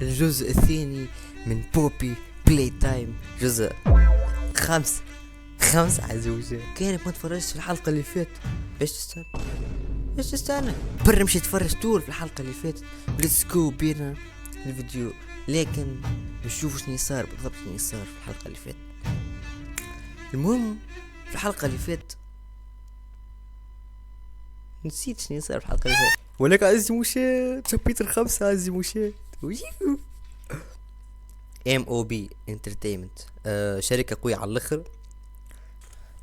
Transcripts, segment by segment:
الجزء الثاني من بوبي بلاي تايم، جزء خمسة عزوجة. كانك ما تفرجتش في الحلقة اللي فاتت باش تستنى برا مشي تفرج طول في الحلقة اللي فاتت. ليتس جو بينا الفيديو، لكن نشوف شنو صار بالضبط، شنو صار في الحلقة اللي فاتت. المهم في الحلقة اللي فاتت نسيت شنو صار في الحلقة اللي فاتت، ولكن عزيزي مشاهد شابتر 5 عزيزي مشاهد. MOB انترتينمنت، شركة قوية على الاخر.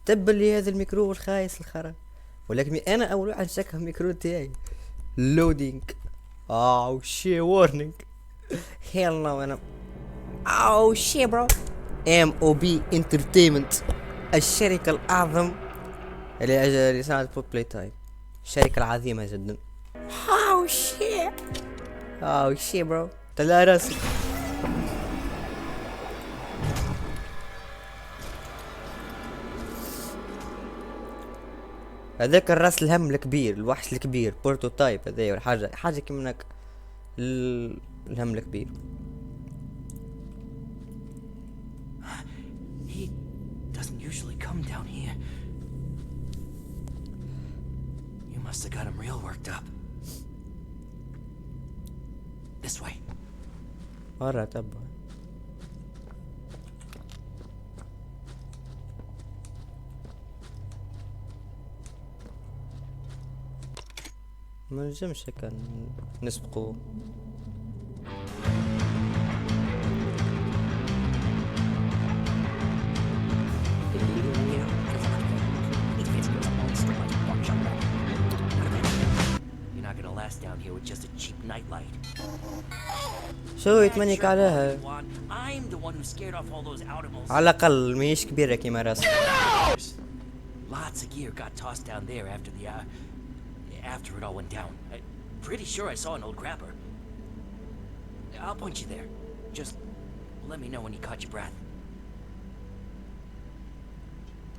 تبا لي هذا الميكرو الخايس الخرا، ولكن انا اول واحد شك الميكرو تاعي لودينج. شي وورنينج هيل نو. انا شي برو. MOB انترتينمنت، الشركة الاعظم اللي صنعت بوب بلاي تايم، الشركة العظيمة جدا. شي برو طلع راسي. هذاك الراس الهم الكبير، الوحش الكبير، بروتوتايب هذايا ولا حاجة كيمنك الهم الكبير. He doesn't usually come down here. You must have got him real worked up. This way. مرة تبا ما نجمش هكا نسبقو. You're not gonna last down here with just a cheap nightlight. شو يتمنيك عليها؟ I'm the one who scared off all those outlaws. على الأقل ماهيش كبيرة كيما راسك. Lots of gear got tossed down there after it all went down. I'm pretty sure I saw an old grabber. I'll point you there. Just let me know when you caught your breath.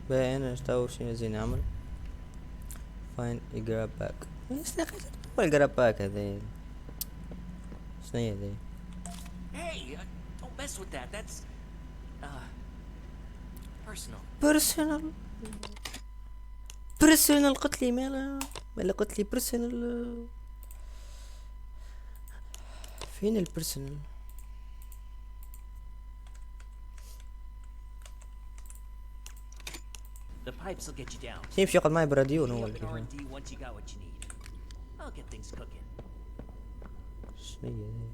باهي أنا اشتاو شنو زين نعمل؟ find a grab bag. شنو الجراب باك هذا؟ شنو هي هذي؟ Hey, don't mess with that. That's personal. بيرسونال قلت لي مالا قلت لي بيرسونال. فين البيرسونال؟ The pipes will get you down. شنو يمشي يقعد معي براديو Meet me هو up in اللي R&D once you got what you need. I'll get things cooking. شنو هي هذي؟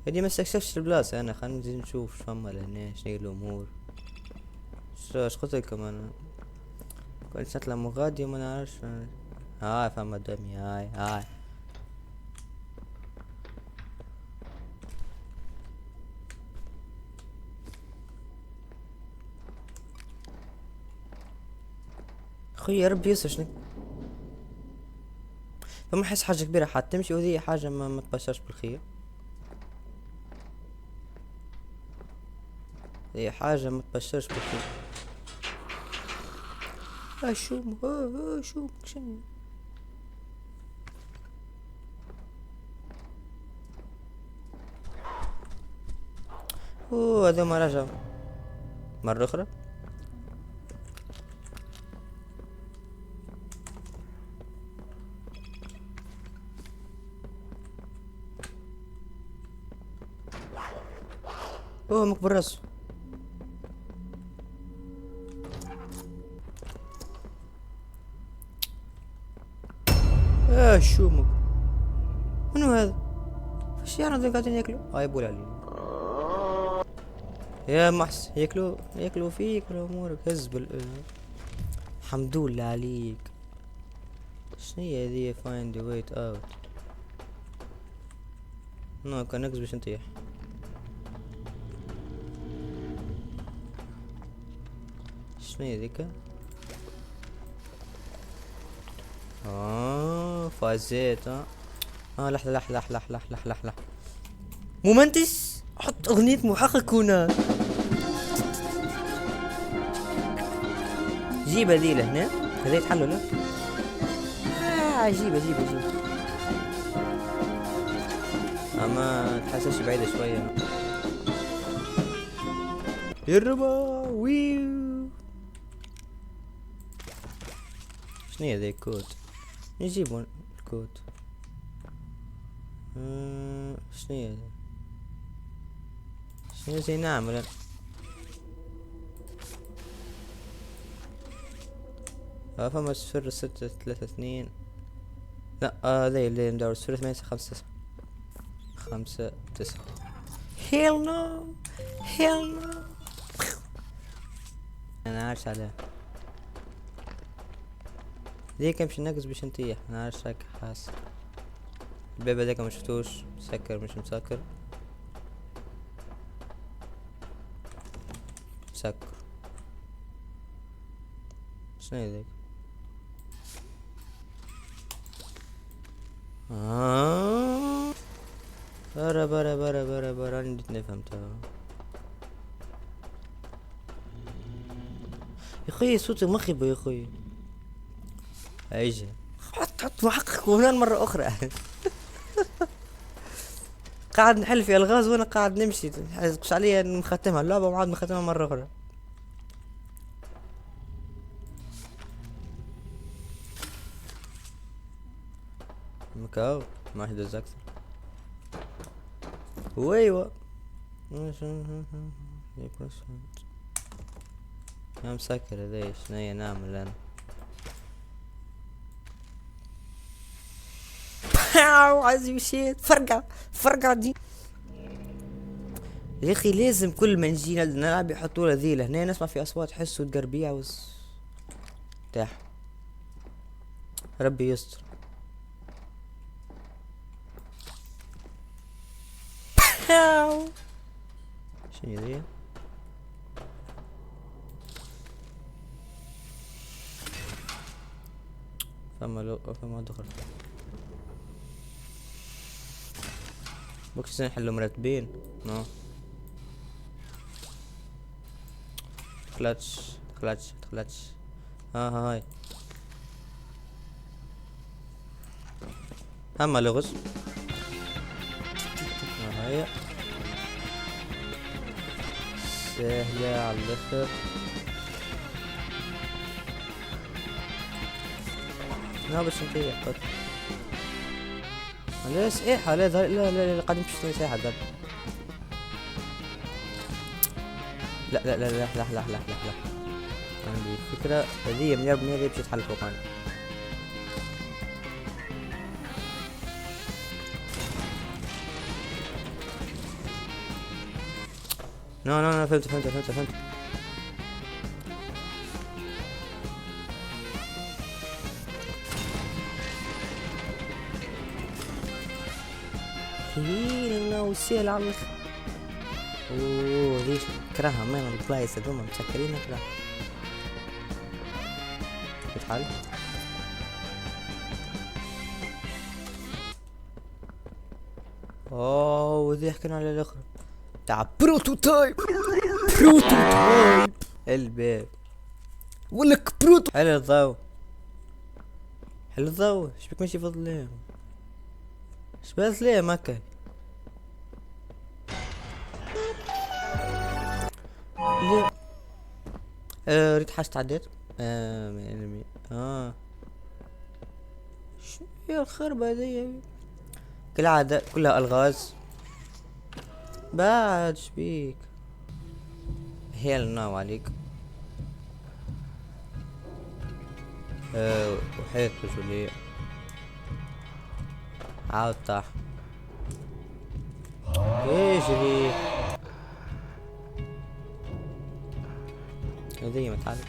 هادي ما استكشفتش البلاصة انا، خلينا نزيد نشوف فما لهنا شنو هي الامور. اش قلت لكم انا كنت نطلع مغادي وما نعرفش. هاي فما دمي، هاي خويا ربي يسر شنو فما حس حاجة كبيرة حتمشي، وذي حاجة ما تبشرش بالخير. هي حاجة ما تبشرش بالخير. شومك شنو هذا ما رجع مرة أخرى. مقبل راسه. شومك منو هذا؟ فاش يعني قاعدين ياكلوا؟ يبول علي يا محس، ياكلوا فيك ولا امورك هز الحمد لله عليك. شنو هي هذي؟ find the way out. كان نقص باش نطيح. شنو هي ذيك؟ فازيت. لحظة مومنتس، حط اغنية محقق هنا. جيب هذي لهنا، هذا يتحل ولا؟ اجيب اجيب اجيب. اما تحسش بعيدة شوية. يربا ويو. شنو ذا الكود؟ نجيب الكود. شنو هذا؟ شنو زي نعمل؟ فما 0632. لا هذا اللي ندور 0859 59. هيل نو هيل نو. انا عارش عليه ذيك مش نقص باش نطيح. انا عارش هيك حاس. الباب هذاك ما شفتوش مسكر مش مسكر. مسكر. شنو هذاك؟ برا عندي نفهم تو. يا خويا صوتي مخيب يا خويا. ايجي حط محقق هنا مرة اخرى. قاعد نحل في الغاز وانا قاعد نمشي تحسش عليا مختمها اللعبة وعاد مختمها مرة اخرى. مكاو ما حدث اكثر. ويوا يا مسكر ليش نية نعمل انا. عايز مشيت فرقع دي يا اخي. لازم كل ما نجي نلعب يحطوا ذي لهنا نسمع في اصوات حس وتقربيع تاح. ربي يستر. شنو ذي؟ فما دخل بوكس نحلو مرتبين. نو كلاتش هاي اما لغز. هاي سهلة على الاخر. لا بس نطيح قط. لا سيحة لا لا قاعد نمشي سيحة قبل. لا عندي فكرة هذه 100% ذي بتتحل فوقاني. نو فهمت. هينا وسيل على الاخر. اوه ليش كرهها من البلايص هذوما مسكرين كره. يتحل اوه ذي حكينا على الاخر تاع بروتوتايب. الباب ولك بروتو. حل الضوء شبيك ماشي فضل ليه شباث ليه مكة. ليه ريت حاجة تعديت من انمي. شو هي الخربة دي كالعادة كلها الغاز. بعد شبيك هيل ناو عليك. وحيد بجولي عاود طاح. اجري هذي متعلق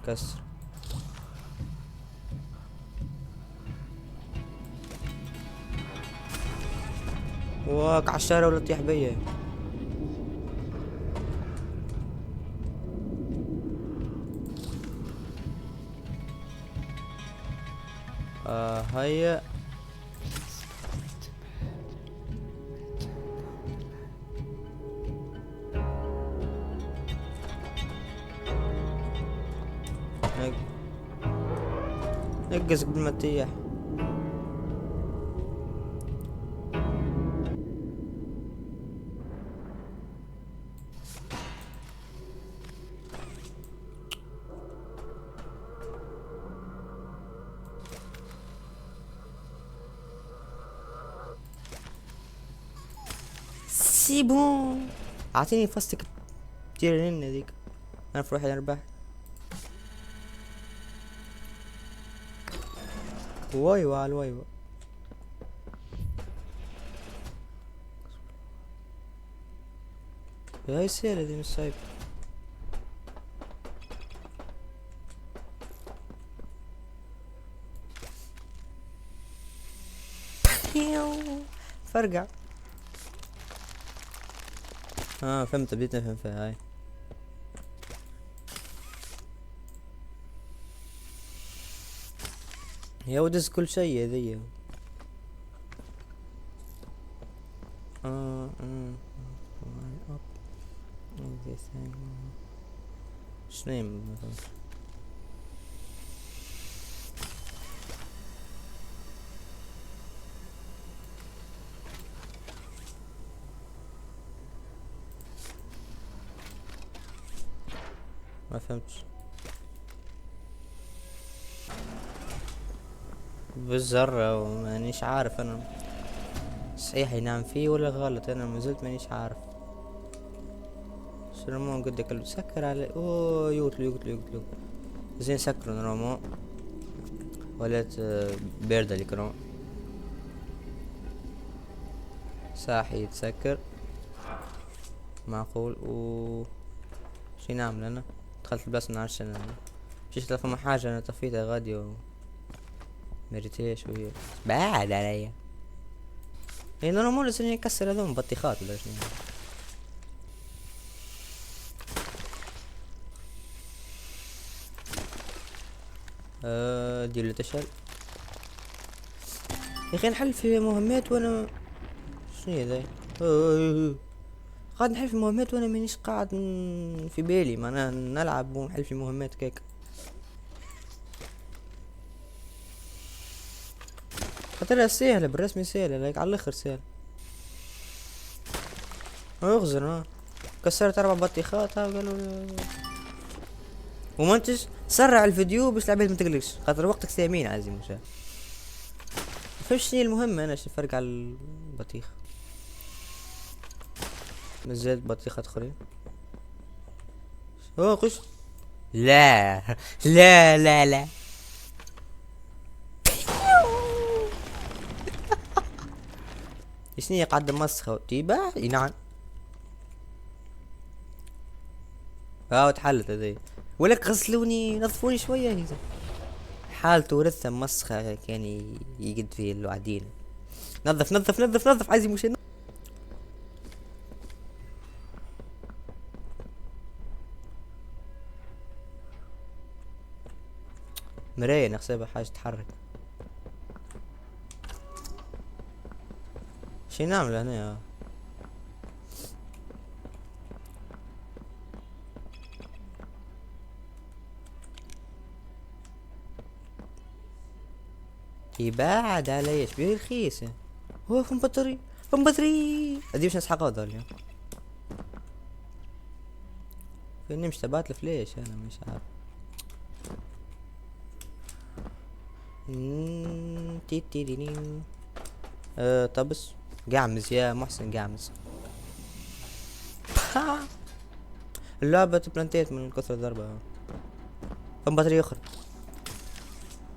كسر. واك عالشارع ولا تطيح بيا. هيا نقز قبل ما تطيح. سي بون، اعطيني فستك تيرين هذيك، انا في روحي ارباح. وايوا على الوايوا. هاي سهلة دي مش صعيب. فرقع. فهمت، بديت نفهم فيها هاي. يا ودز كل شيء ذي. شنو مثلا؟ ما فهمتش. بالذرة ومانيش عارف انا صحيح ينام فيه ولا غلط، انا مازلت مانيش عارف. سلمون قد كلب سكر على اوه يقتلو زين سكروا نورمال. ولات باردة اللي كانوا صاحي يتسكر معقول. شي نعمل انا؟ دخلت البلاصة منعرفش انا مشيت فما حاجة انا طفيتها غادي و مريتيش وهي بعد عليا. اي نورمال لازم يكسر هذوم بطيخات ولا شنو. دير تشل يا اخي. نحل في مهمات وانا شنو ذا؟ قاعد نحل في مهمات وانا مانيش قاعد في بالي، ما انا نلعب ونحل في مهمات كيك. خاطرها سهلة بالرسمي، سهلة لك على الاخر سهلة. اغزر كسرت 4 بطيخات قالوا ومنتج سرع الفيديو باش العباد ما تقلقش خاطر وقتك ثمين عزيزي المشاهد. فهمت شنو المهم انا شو الفرق على البطيخ. نزلت بطيخات اخرين. قش. لا لا لا لا شنو قاعد مسخه تيبا نعم. تحلت هذي ولك غسلوني نظفوني شوية هذا. حالته ورثة مسخة كان يقد فيه الوعدين. نظف نظف نظف نظف عايز مش مراية نحسبها حاجة تتحرك. شي نعمل هنا يبعد علي ايش بيه رخيص. هو فم بطري فم بطري ادي باش نسحقها ذولي. فيني مش تبعت الفليش انا مش عارف. تيتيرينين طبس قعمز يا محسن قعمز. اللعبة تبلانتيت من كثر الضربة. فم بطريقة أخرى.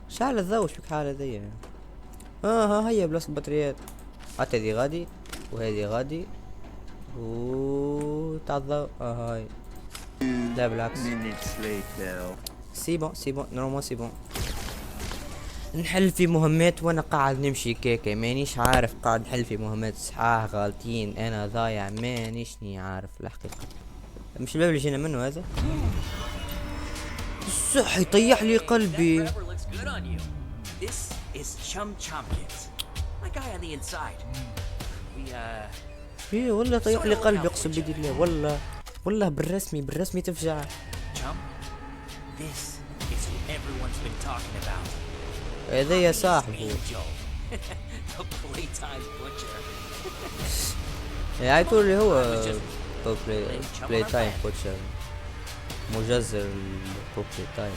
شعل الضوء شبك حالة ذي يعني. ها هي بلاس البطاريات. حتى ذي غادي وهذي غادي تاع الضوء هاي. لا بالعكس. سيبون نورمال سيبون. نحل في مهمات وانا قاعد نمشي كيكي مانيش عارف قاعد نحل في مهمات صحاح غالطين انا ضايع مانيشني عارف الحقيقة. مش الباب اللي جينا منه هذا الصح يطيح لي قلبي. ايه والله طيح لي قلبي اقسم بالله والله بالرسمي تفجع. everyone's been talking about. هذا يا His صاحبه. angel. The playtime butcher. يعني تقول لي هو Playing بلاي chum تايم on a bed. بوتشر، مجزر البلاي تايم.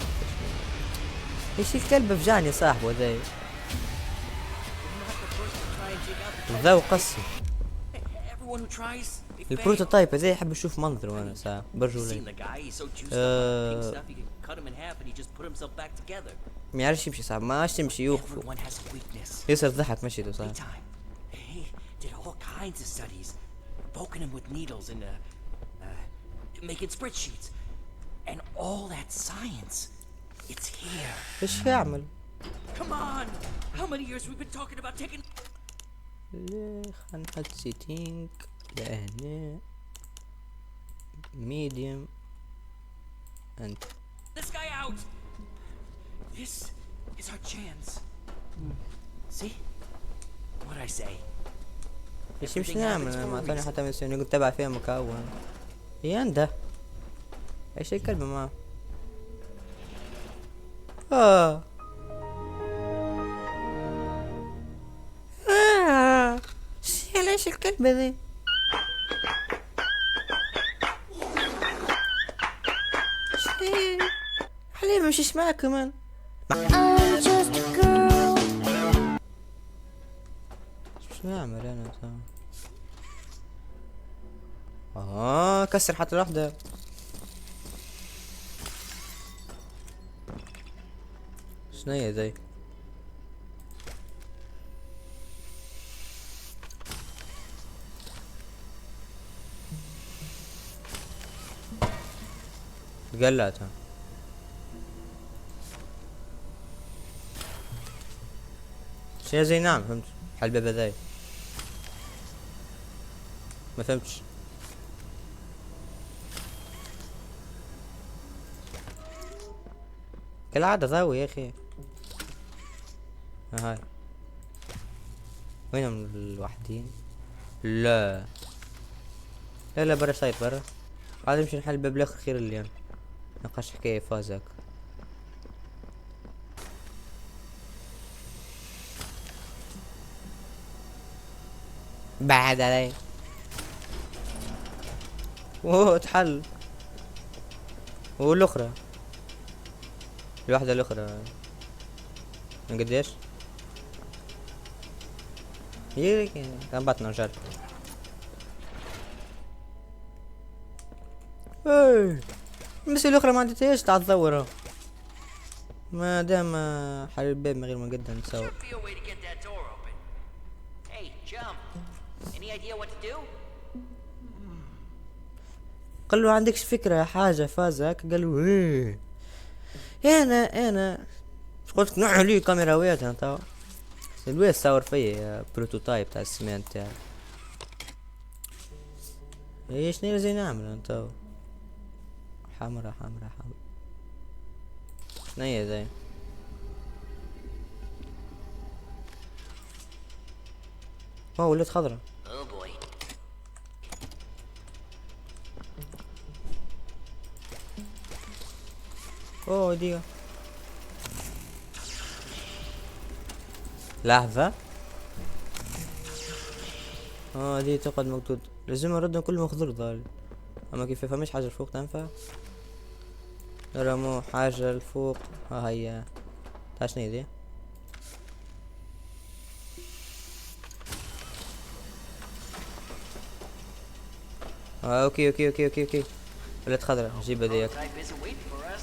ايش الكلب فجعني يا صاحبه ذا؟ You're not the first to try and dig out the ذا treasure. وقصي. Everyone who tries, they fail. البروتوتايب هذا يحب يشوف منظره وانا ساعة You've seen برجولي. the guy, he's so juiced up on pink stuff, he can cut him in half and he just put himself back together. ما يعرفش يمشي صاحب، ما عادش تمشي يوقفه. Everyone has a weakness. يصير ضحك مشيته صاحب. Playtime. He did all kinds of studies, poking him with needles and making spreadsheets. And all that science, it's here. ايش يعمل؟ Come on! How many years we've been talking about taking... ليه خلينا نحط سيتينج لهنا ميديوم انت. this guy out! This is our chance. See? What'd I say? ايش مش نعمل؟ ما اعطاني حتى ميسيون يقول تبع فيها مكون. يا انده ايش الكلمة معه؟ ايش الكلمة ذي؟ حليب مشيش معك كمان. I'm just a girl. شو نعمل انا كسر حتى الوحدة. شنو هي ذي؟ قلعتها. شنو زي نعم فهمت حل باب ذاي ما فهمتش. كالعادة ضاوي يا اخي. هاي وينهم الوحدين؟ لا لا لا برا سايت برا. عاد نمشي نحل الباب الاخر خير اليوم. نقاش حكاية فازك. بعد علي. اوه تحل. والاخرى الواحدة الاخرى من قديش؟ هي كان بطنا رجال. ايه بس الاخرى ما عندتهاش تعال تدورها. ما دام حل الباب من غير ما نقدر نسوي. Should be a way to get that door open. Hey, Jump. Any idea what to do? قال له عندكش فكرة حاجة فازك؟ قال له ايه انا مش قلت نوع لي كاميراوات انا توا الويس صور فيا بروتوتايب تاع السمان تاعي. ايش نير زي نعمل انت؟ حمرا شنو هي زي؟ اوه ولات خضرا. Oh boy. اوه دي لحظة. دي تقعد موجود لازم نردهم كلهم خضر ضال. اما كيف فماش حاجة الفوق تنفع. رمو حاجة الفوق ها هي تاع شنو دي؟ اوكي ولات خضرا نجيب هذيك. Type isn't waiting for us.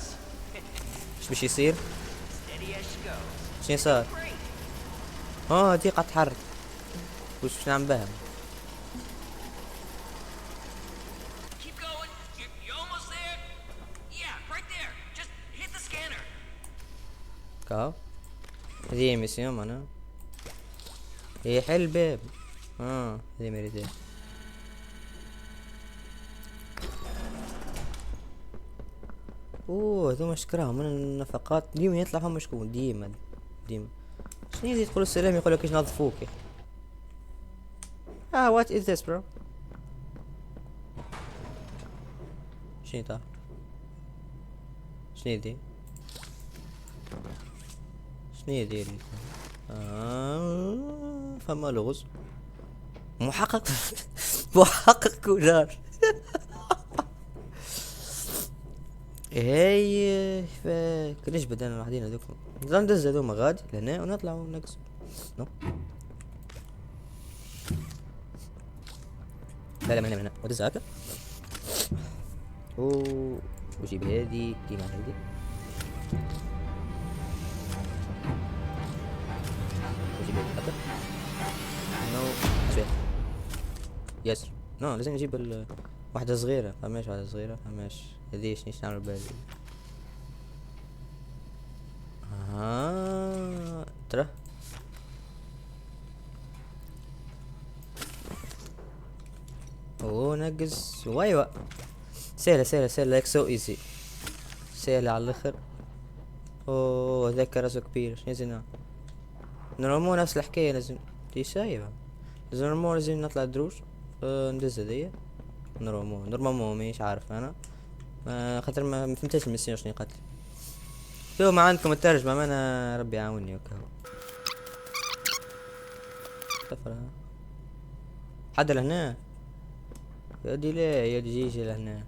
ايش باش يصير؟ Steady as she goes. شنو صار؟ Great. دي قاعد تحرك. وش نعمل بها؟ Keep going. You're almost there. Yeah, right there. Just hit the scanner. كاو هذه ميسيون مانا هي حل الباب. هذه مريدة. هذوما شكراهم من النفقات ديما يطلع هم شكون ديما شنو يزيد تقول السلام يقولك ايش نظفوك يا اخي. what is this bro؟ شنو دي؟ شنو دير فما لغز محقق محقق كولار هاي كلش بدنا وحدين هذوك نضل ندز هذوما غادي لهنا ونطلع ونقص نو لا من هنا ودز هكا وجيب هذي ديما هذي وجيب هذي هكا نو شوية ياسر نو لازم نجيب واحدة صغيرة فماش واحدة صغيرة فماش هذي شنيش نعمل بالي ترى نقز وايوا سهلة لايك سو ايزي سهلة على الاخر. هذاك راسه كبير شنو زينا نورمال نفس الحكاية لازم دي سايبة نورمال لازم نطلع دروج ندز هذيا نورمال مانيش عارف انا خاطر ما فهمتش الميسيون شنو قتل شوفوا ما عندكم الترجمة ما انا ربي يعاوني وكا صفر حد لهنا يدي لا يدي جيجي لهنا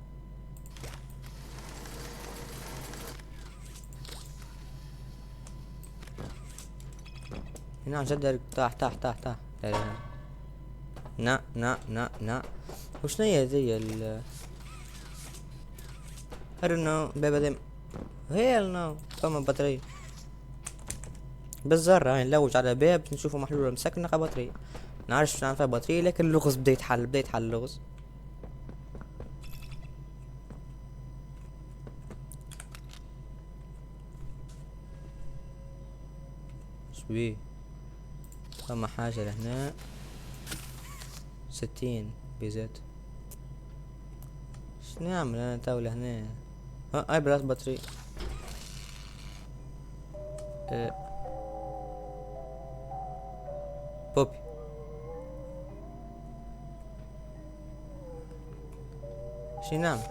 هنا عن جد طاح نا وشنو هي ذي I don't know بابا دم hell no فما بطارية بالزر هاي نلوج على باب نشوفه محلولة مسكنة بطارية نعرفش شنو فيها بطارية لكن اللغز بدا يتحل اللغز شوي فما حاجة لهنا 60 بيزات شنو نعمل انا تو لهنا هاي بلاش بطارية بوبي شي نعمل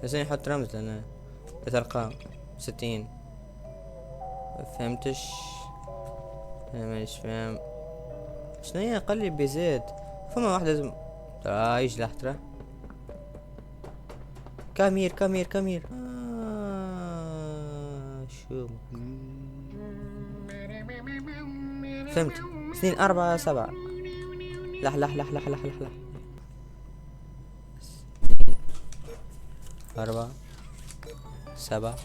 لازم يحط رمز لنا 3 ارقام 60 فهمتش انا مانيش فاهم شنو هي قلب بزيت فما واحدة لازم ترى يجلح ترى كامير شو فهمت 2 4 7 لح 4 7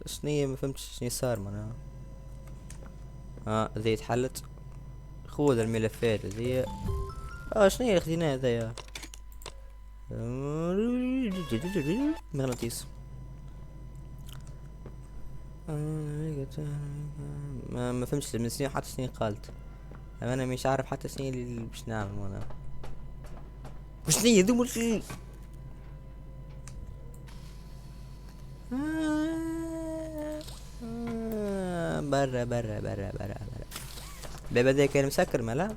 شنية ما فهمتش شني صار معناها ذي اتحلت خذ الملفات ذي شنية خديناها ذي مغناطيس ما فهمتش من سنين حتى سنين قالت انا مش عارف حتى سنين اللي باش نعمل وانا وشنية ذو برا بابا ذا كان مسكر ملا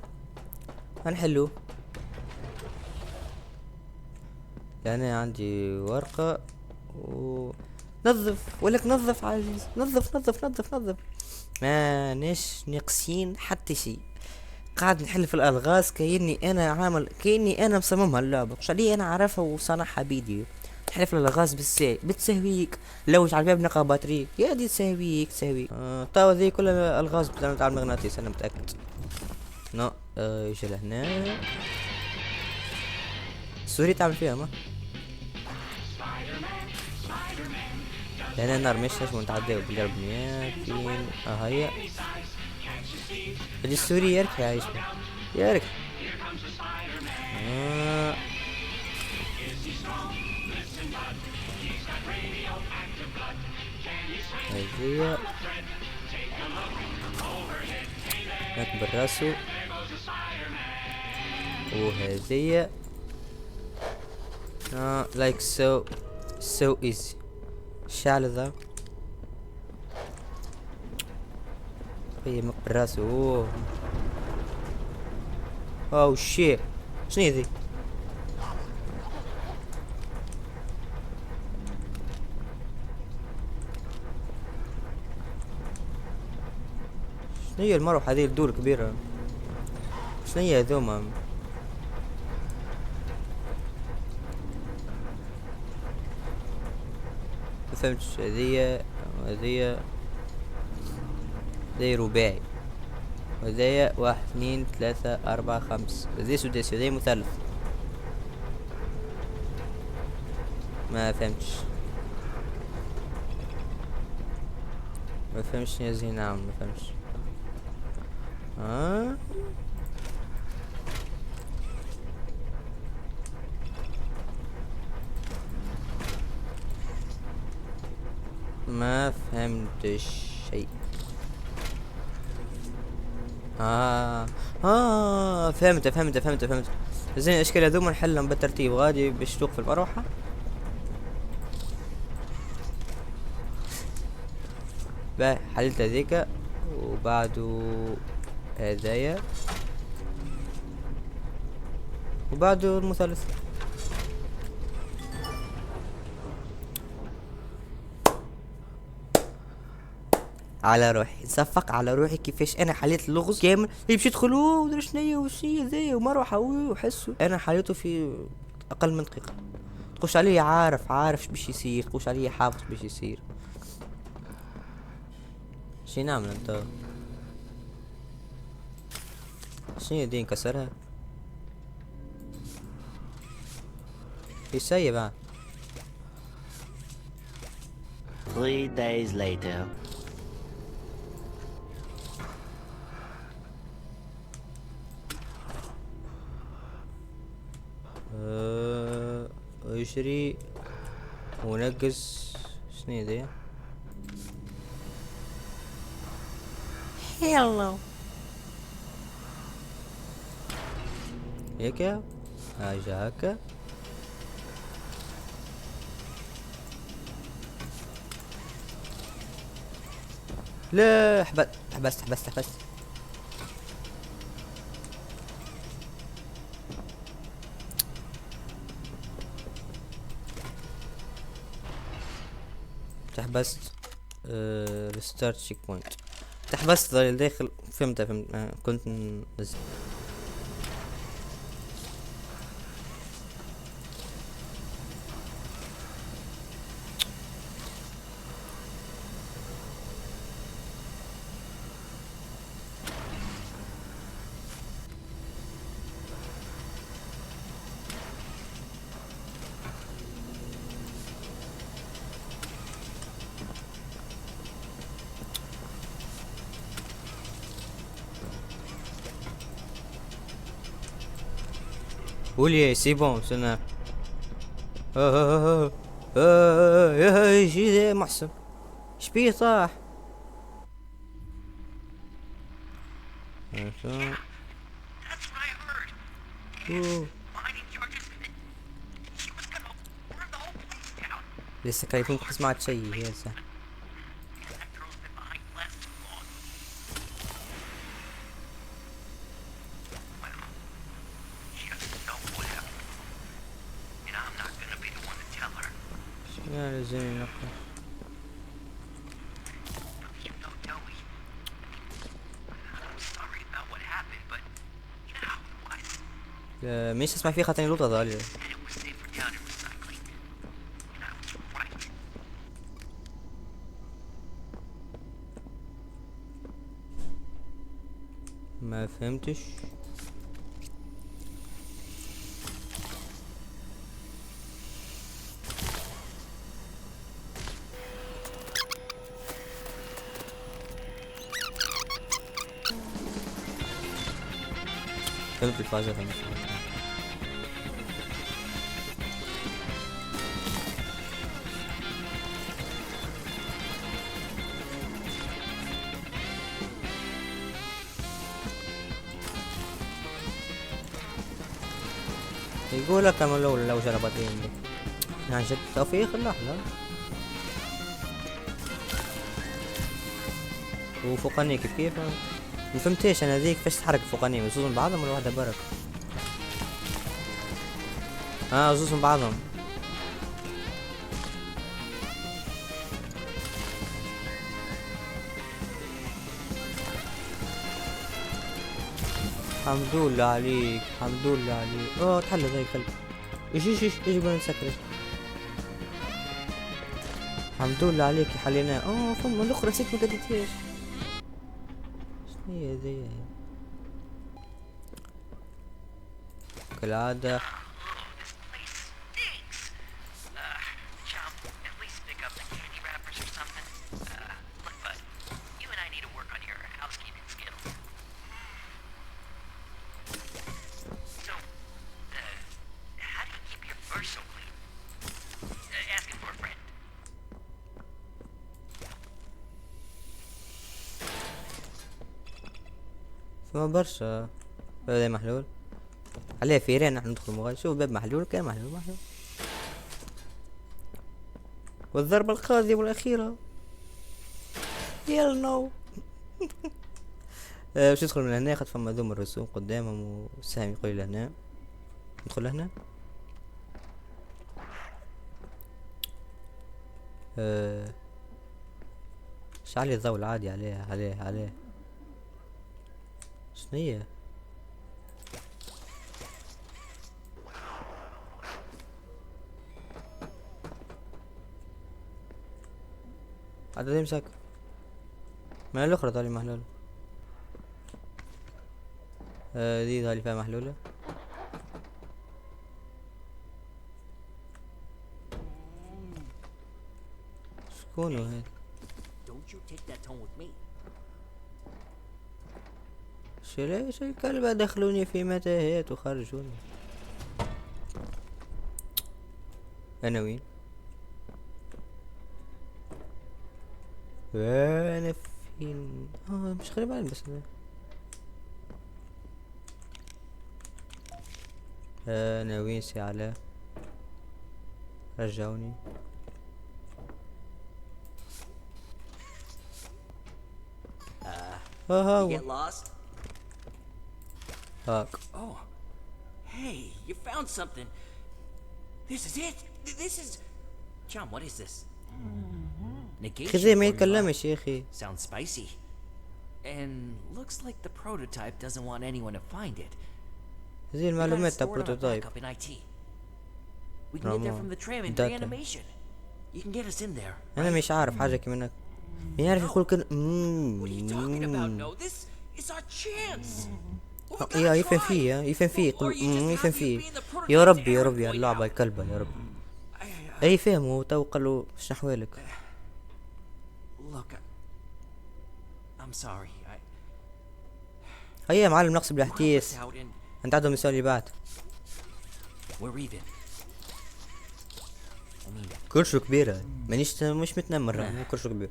هنحلو انا عندي ورقة نظف ولك نظف عزيز نظف ما ناش ناقصين حتى شي قاعد نحل في الالغاز كأني انا مصممها اللعبة مش علي انا عارفها وصنعها بيدي نحل في الالغاز بتسهويك لوج على الباب نقى باتري يا دي تسهويك طاوة ذي كلها الغاز بتاع المغناطيس انا متأكد يجي لهنا سوري تعمل فيها ما لهنا النار مش لازم نتعداو بالاربعمية فين هيا السوري يركح يا عيشنا يركح هذيا نكبر راسو وهذيا like so easy شعل ذا هي مكبر راسو اوه شي شنو ذي شنو هي المروحة هذه الدور كبيرة؟ شنو هي هذوما؟ مفهمتش. هذيا رباعي، وهذايا 1 2 3 4 5. هذي سداسي، هذايا مثلث. ما فهمتش. ما فهمتش يا زين. نعم ما فهمتش. ما فهمتش شيء. فهمت. زين الاشكال هذوما نحلهم بالترتيب غادي باش توقف المروحة. باهي حللت هذيك، وبعدو هذايا، وبعدو المثلث. على روحي نصفق على روحي كيفاش انا حليت اللغز كامل. اللي باش يدخلوا ودرا شنيا وشنيا ذايا ومروحه وحسوا انا حليته في اقل من دقيقه. تقولش عليه عارف اش باش يصير، تقولش عليه حافظ باش يصير. شي نعمل انت؟ شنو دي نكسرها؟ في سايب بعد. 3 days later. اشري ونقص. شنو دي؟ هيلو هيك هاجا هكا. لا حبست. تحبست. ريستارت تشيك بوينت. تحبست ضل داخل. فهمت. كنت قولي سي بون سنة. يا شي محسن شبيه طاح. That's what I heard. Mining charges. She was gonna burn the whole place down. لسه كيفين سمعت شيء هي سا. Electro's been behind less too long. Well, she doesn't know what happened. And I'm not gonna be the one to tell her. يا لازم نقص. You know, Joey, I'm sorry about what happened, but you know how it was. مش اسمع فيه خاطرني لوطة ضالي. And it was safer down in recycling. And I was right. ما فهمتش. فهمت الفازة. يقولك كما لو جربتين دي يعني جد توفيق اللحظة. وفوقانية كيف مفهمتيش انا ذيك فاش تحرك فوقانية زوز من بعضهم ولا واحدة برك؟ زوز من بعضهم. الحمد لله عليك، الحمد لله عليك. تحلى زي الكلب. ايش قلنا نسكر. الحمد لله عليك يا حلينا. فما الاخرى نسيت ما قديتهاش. شنو هي ذي؟ كالعادة. Chum, at least pick up the candy wrappers or something. Look, bud, you and I need to work on your housekeeping skills. So, how do you keep your purse so clean? Asking for a friend. فما برشا. هذا محلول. عليه فيرين نحن ندخل مغاي. شوف باب محلول كان محلول. والضربة القاضية والأخيرة. يلا نو. باش ندخل من هنا. خد فما ذوم الرسوم قدامهم والسهم يقول لي هنا. ندخل هنا. شعلي الضوء العادي عليه. شنية؟ عدد يمسك. ما الاخرى طالي محلولة. دي طالي فيها محلولة. شكونه هاد؟ Don't you take that tone with me. ليش الكلبة دخلوني في متاهات وخرجوني. انا وين؟ انا فين؟ مش غريب علي بس انا وين سي علاء؟ رجعوني. You هاو get lost? هاك. Oh, hey, you found something. This is it. This is. Chum, what is this? Negation خزي ما formula. يتكلمش يا اخي. Sounds spicy. And looks like the prototype doesn't want anyone to find it. زي We gotta المعلومات تاع store it on a بروتوتايب. backup in IT. We can get there from the tram in Data. reanimation. You can get us in there. انا مش عارف حاجة كيما يعرف يقول كن What are you talking about? No, this is our chance. Well, we يا gotta يفهم try. فيه يفهم فيه Or you just يفهم happy فيه. being the prototype يا ربي يا to ربي Aaron اللعبة Boyd الكلبة يا ربي. now. اي فهموا تو قالوا شنحوالك. Look, I'm sorry. هيا معلم نقص We'll help بالاحتياس. us out and انت عندهم السؤال اللي بعد. we're even. I mean, كرشو كبيرة مش متنمر كرشو كبير.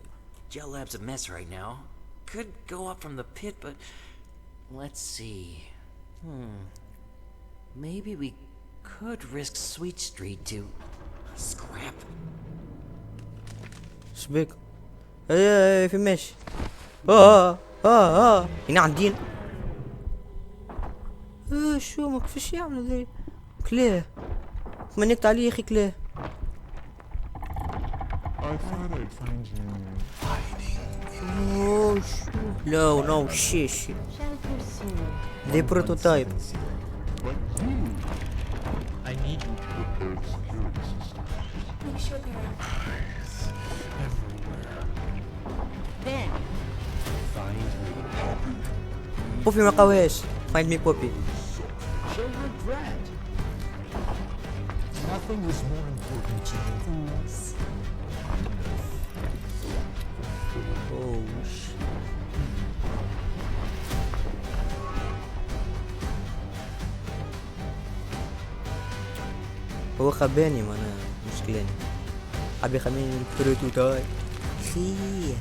Gel Lab's a mess right now. Could go up from the pit, but let's see. Maybe we could risk Sweet Street to scrap. شبيك؟ اي في ماشي. هنا عندين. شو ما كيفاش يعملوا ذي؟ كلاه. تمنيت عليه يا اخي كلاه. I thought I'd find you No, shit. They prototype. but I need you to repair the security system. Make sure there are Eyes everywhere. Ben. Find me, Poppy. بوبي ما قواش. Find me Poppy. She'll regret. Nothing is more important to me. هو خباني ما انا مشكلاني. حاب يخميني البروتوتايب. خي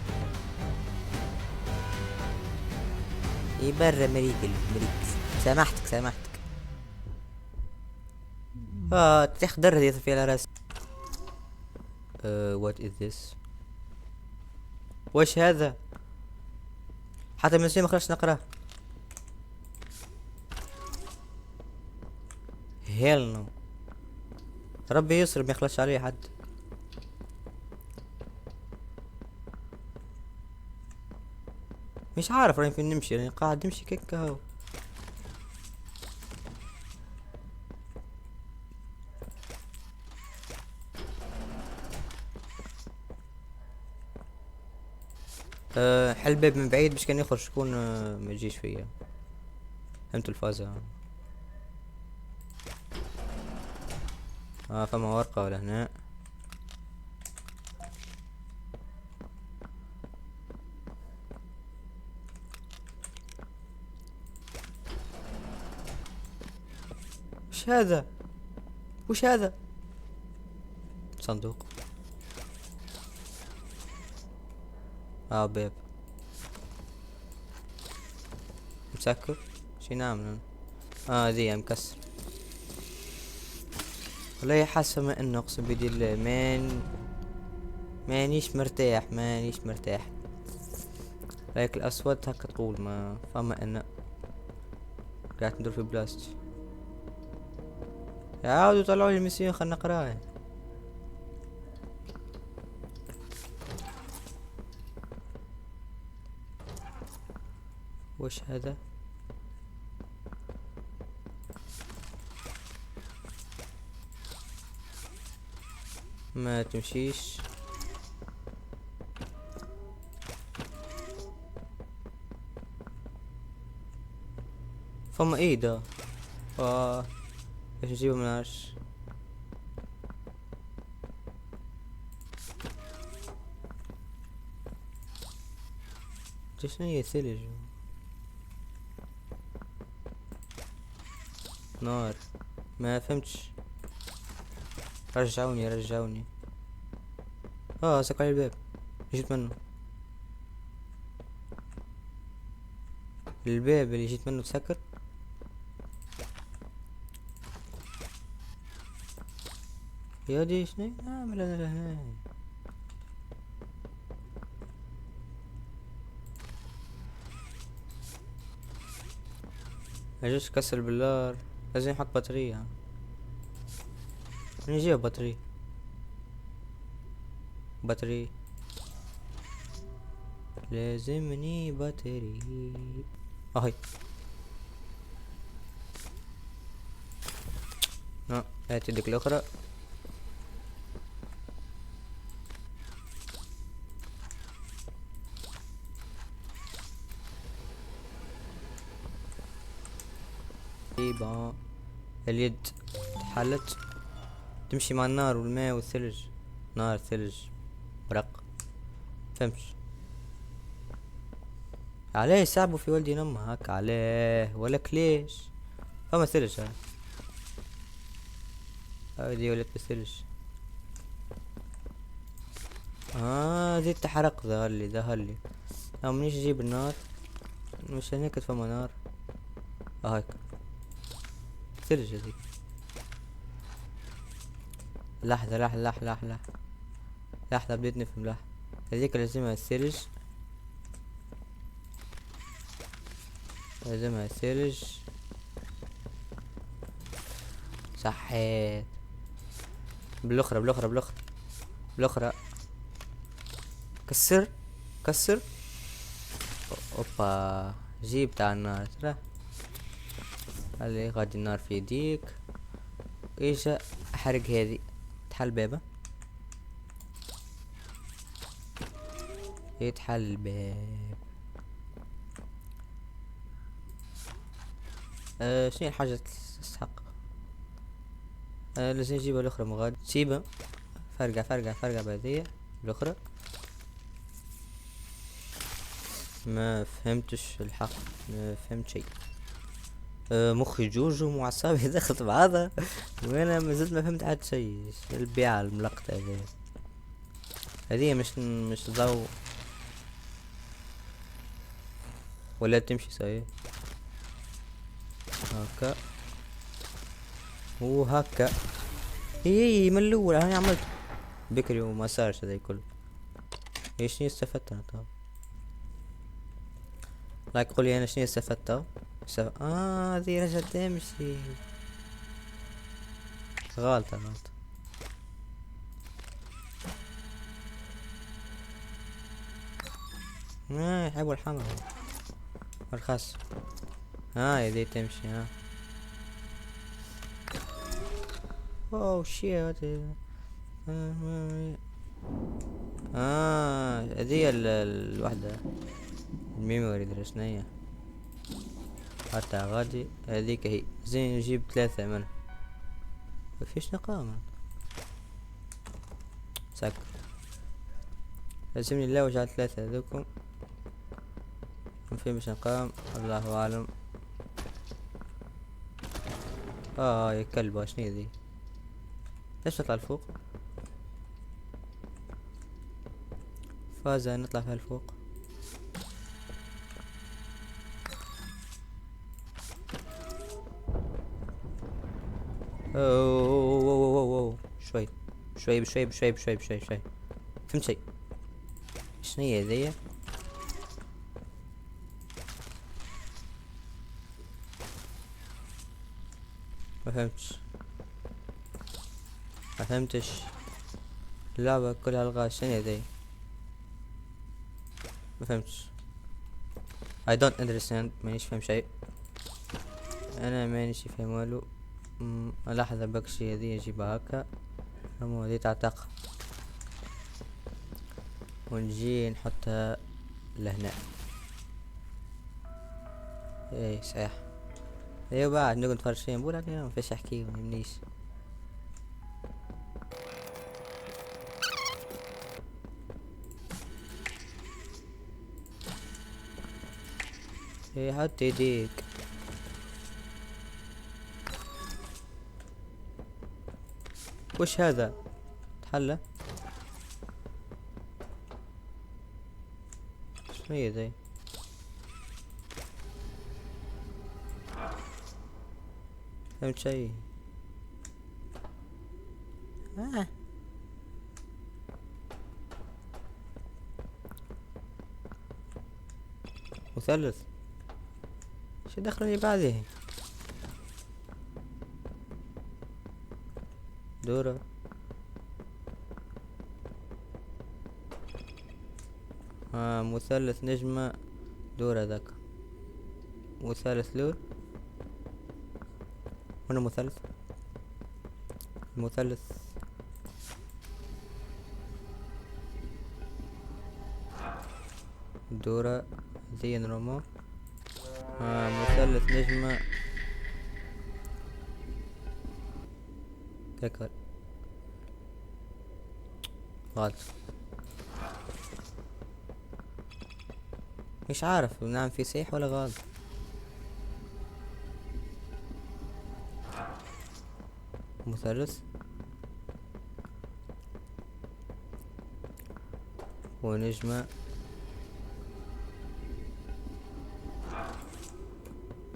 يبرا مريكل سامحتك. تخدر هذه في على راس. what is this؟ واش هذا؟ حتى من ما خرجت نقراه. هيل نو. ربي يسر ما يخلصش عليه حد. مش عارف راني فين نمشي، راني قاعد نمشي كيك هاو. حل الباب من بعيد باش كان يخرج شكون ما يجيش فيا. فهمت الفازة. فما ورقة ولا هنا. وش هذا؟ وش هذا؟ صندوق. باب مسكر. شي نعمل ذي مكسر. والله حاسة ما انه اقسم بدي الله مانيش مرتاح. رايك الاسود هكا طول ما فما انه قاعد ندور في بلاستي. عاودوا طلعوا لي المسيون خلنا نقراها. وش هذا؟ ما تمشيش. فما ايده. ايش نجيبه مناش؟ شنو هي ثلج؟ نار. ما فهمتش. رجعوني. سكر على الباب. جيت منه. الباب اللي جيت منه تسكر. يا دي شنو نعمل انا لهنا؟ اجيش كسر بالنار. لازم نحط بطارية. نجيب بطارية. لازمني بطارية. هاي. هات يدك الاخرى. اليد تحلت. تمشي مع النار والماء والثلج. نار ثلج برق. فهمش عليه صعبوا في ولدي نما هكا عليه ولك ليش؟ فما ثلج. هادي ولد بالثلج. زيت تحرق. ظهر لي منيش اجيب النار. مش هناك فما نار. هيك ثلج هذيك. لحظة بديت نفهم. هذيك لازمها الثلج. صحيت. بالاخرى. كسر. اوبا جيب تاع النار ترى. خلي غادي النار في يديك. ايش احرق هذي. تحل بابا. يتحل الباب. شنو الحاجة تستحق؟ لازم نجيبها الاخرى مغاد. سيبها. فرقة بهذية الاخرى. ما فهمتش الحق. ما فهمت شيء. مخي جوجو ومعصبي دخلت بعضها. وانا ما زلت ما فهمت حتى شيء. البيعة الملقطة هذه مش ضوء ولا تمشي صحيح. هكا وهكا. هي من الاول انا عملت بكري وما صارش هذا كله. شنو استفدت انا طب؟ لايك قولي انا شنو استفدت. هذه رجعت تمشي. غلطة يحبوا الحمر والخس. يدي تمشي. اوه شيت. هذه الوحدة الميموري درسناها حتى غادي. هذيك هي زين، نجيب 3 منها. ما فيش نقامة سك. لازمني نلوج على 3 هذوكم. ما في مش نقام، الله اعلم. يا كلبة شنو ذي؟ ليش نطلع لفوق؟ فازة نطلع فيها لفوق. أوه. شوي شوي بشوي بشوي بشوي بشوي شوي. فهمت شي؟ شنو هي ذي؟ ما فهمتش اللعبة كلها الغاز. شنو هي ذي؟ ما فهمتش. I don't understand. مانيش فاهم شيء. انا مانيش فاهم والو. لحظة بكشي هذي اجيبها هكا. رمو هذي تعتق ونجي نحطها لهنا. ايه صحيح. ايه بعد نقعد نتفرج فيهم بقول عليها ما فيش احكي ما يهمنيش. ايه حط ايديك. وش هذا؟ تحلى؟ شنو هي ذي؟ فهمت شي؟ مثلث. شو دخلني بعده؟ دورة. مثلث نجمة. دورة ذاك مثلث لول. هنا مثلث. مثلث دورة زي نرومو. مثلث نجمة كيكر. غلط. مش عارف نعم في صحيح ولا غلط. مثلث ونجمة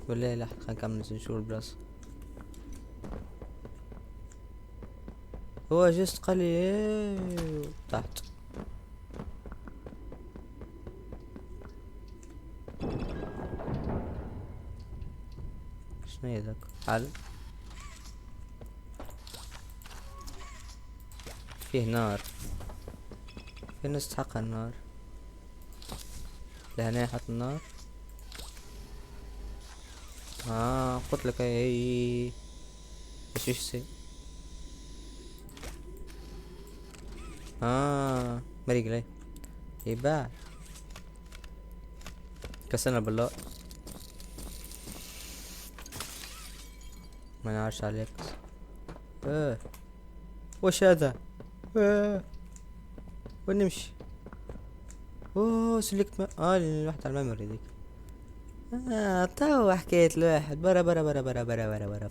ولا لا. خلينا نكمل نشوف البلاصة. هو جست قال تحت. شنو ذاك حل؟ فيه نار. في ناس تحق النار. لهنا يحط النار. قلت لك هي ايش يصير. مريق لي يباع. كسرنا بالله. ما نعرفش عليك. وش هذا؟ وين نمشي؟ سلكت لأن الواحد على الميموري ذيك. تو حكيت لواحد برا برا برا برا برا برا برا.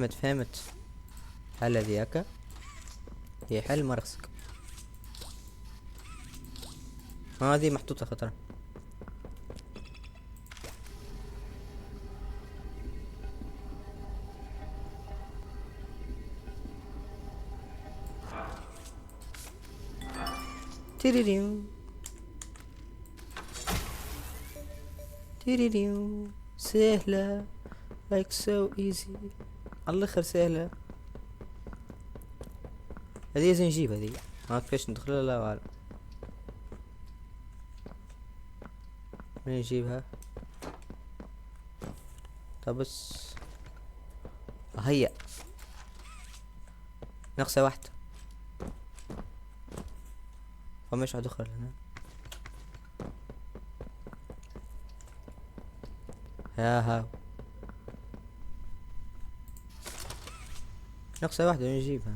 فهمت. هل هذي هكا هي حل مرخصك. هذه محطوطة خطرة. تيريريو سهلة like so easy. على الاخر سهلة. هذه لازم نجيب هذه. كيفاش ندخلها لا أعلم. من نجيبها؟ طب بس هيا ناقصة واحدة. فمش ادخل هنا. ها نقصة واحدة نجيبها.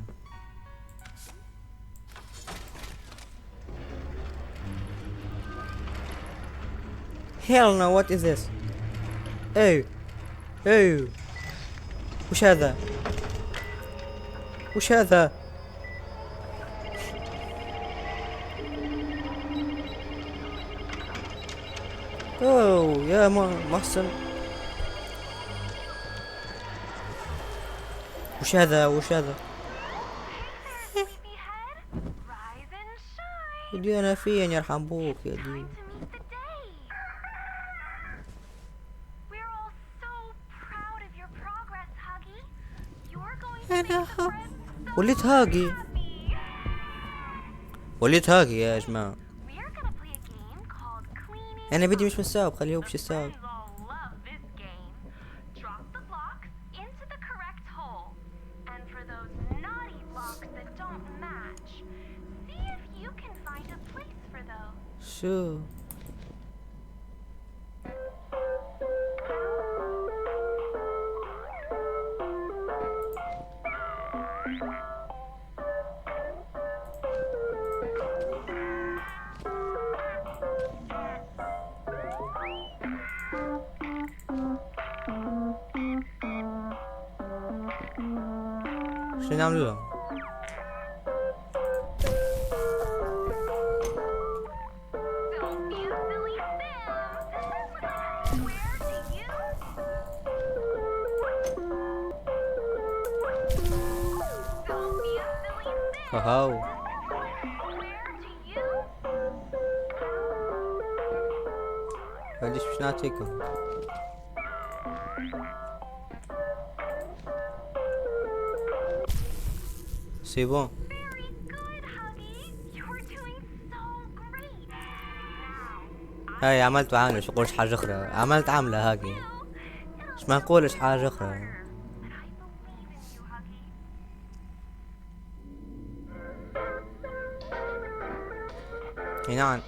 Hell no, what is this? ايوه وش هذا؟ وش هذا؟ اوه يا محسن، وش هذا؟ Sleepyhead, rise and shine. يدي انا فين يرحم بوك يا دي. Time to meet the day. We're all so proud of your progress, Huggy. You're going to make the friends so وليت هاجي، happy. وليت هاجي يا جماعة. We're gonna play a game called Cleaning. انا بدي مش مساوب، خليه هو The مش يساوب. friends all love this game. Drop the blocks into the correct hole. And for those naughty blocks that don't match, see if you can find a place for those. شو شو نعمل لهم؟ Don't be a silly Sims. Where do you? Don't be a silly Sim. هاو Where do you? ليش مش نعطيكم؟ سي بون. Very good, Huggy. You're doing so great. Now, هاي عملت عاملة، شو قولش حاجة أخرى، عملت عاملة هاجي، it'll مش ما نقولش حاجة harder, أخرى. but I believe in you, Huggy. نعم.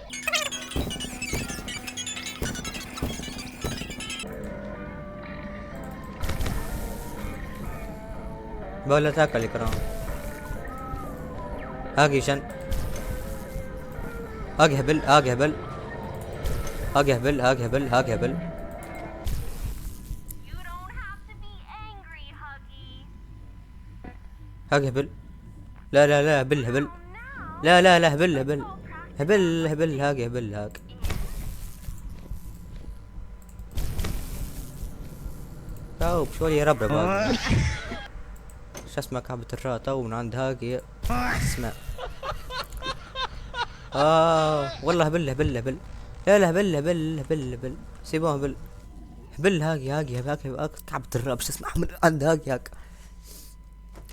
بولا تاكل الكرام. هاجي شن. هاجي هبل، هاجي هبل، هاجي هبل، هاجي هبل، هاجي هبل. You don't have to be angry, Huggy. هاجي هبل. لا لا لا هبل هبل. Now, لا لا لا هبل هبل. we'll practice هبل هبل هاجي هبل هاج. تو بشوي يربرب هاجي. شو اسمك هبة الراء تو من عند هاجي اسمع. والله هبل هبل هبل. لا لا هبل هبل هبل هبل. سيبوه هبل. هبل هاجي هاجي هاجي هاجي تعبت الراء باش تسمع من عند هاجي هاج.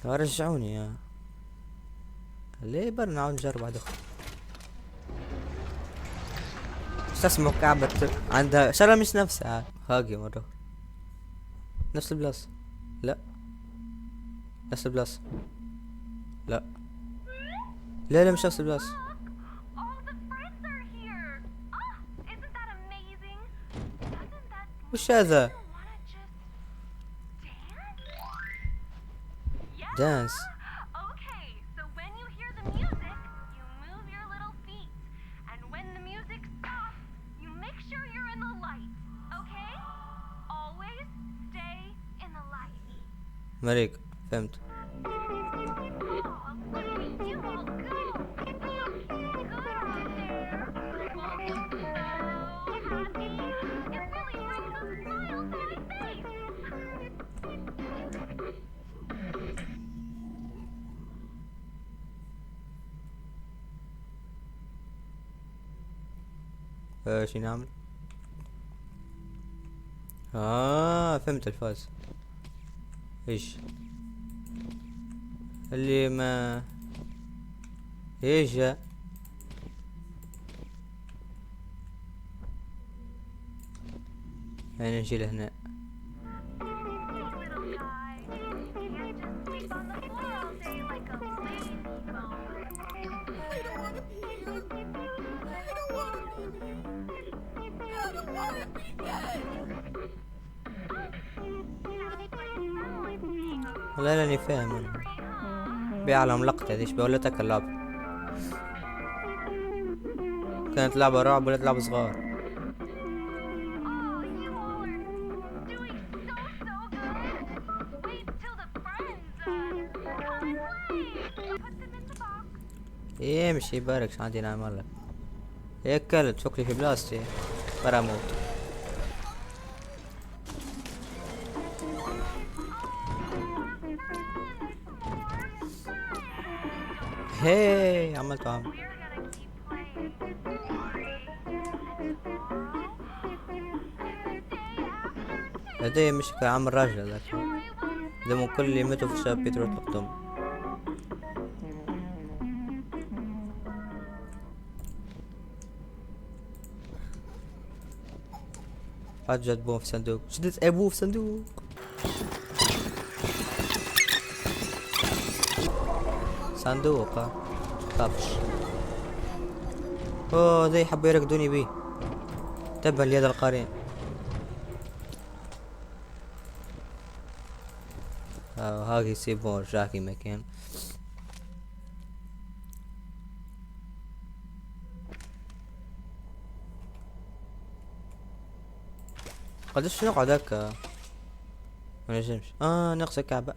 رجعوني يا ليه برا نعاود نجرب واحد اخر. شو اسمه كعبة عندها شرا مش نفسها هاجي مرة نفس البلاصة. لا نفس البلاصة. لا لا لا مش نفس البلاصة. all the friends are here. Oh, isn't that amazing? Doesn't that وش هذا؟ wanna just dance? Yeah. دانس. Okay, so when you hear the music, you move your little feet. And when the music stops, you make sure you're in the light. Okay? Always stay in the light. مريق فهمت. Oh, look at you all go. Good out there. Oh, so happy. It really brings a smile to my face. شو نعمل؟ فهمت الفاز. ايش اللي ما ايش جا؟ يعني نشيل هنا. Little guy, you can't just sleep on the floor all day like a lazy bone. لا لاني فاهم. بيعلم لقطة هذيش ولا تاكل لعبة. كانت لعبة رعب ولا لعبة صغار. Oh, you all are doing so good. Wait till the friends come and play. Put them in the box. يمشي بارك شو عندي نعمل لك. هيك كلت شكلي في بلاستي برا موت. هي عملته عم. We're gonna keep playing. And the day after هدي مش عم الراجل هذاك. joy will دمو كل اللي ماتوا في الشاب بيتروت لقطهم. حد جد بوم في صندوق. شدت ابوه في صندوق. صندوق طفش. اوه ذي حبوا يركضوني بيه. تبا ليد القارين. هاكي يسيبون رجاكي مكان. قديش نقعد هكا ما نجمش. ناقصة كعبة.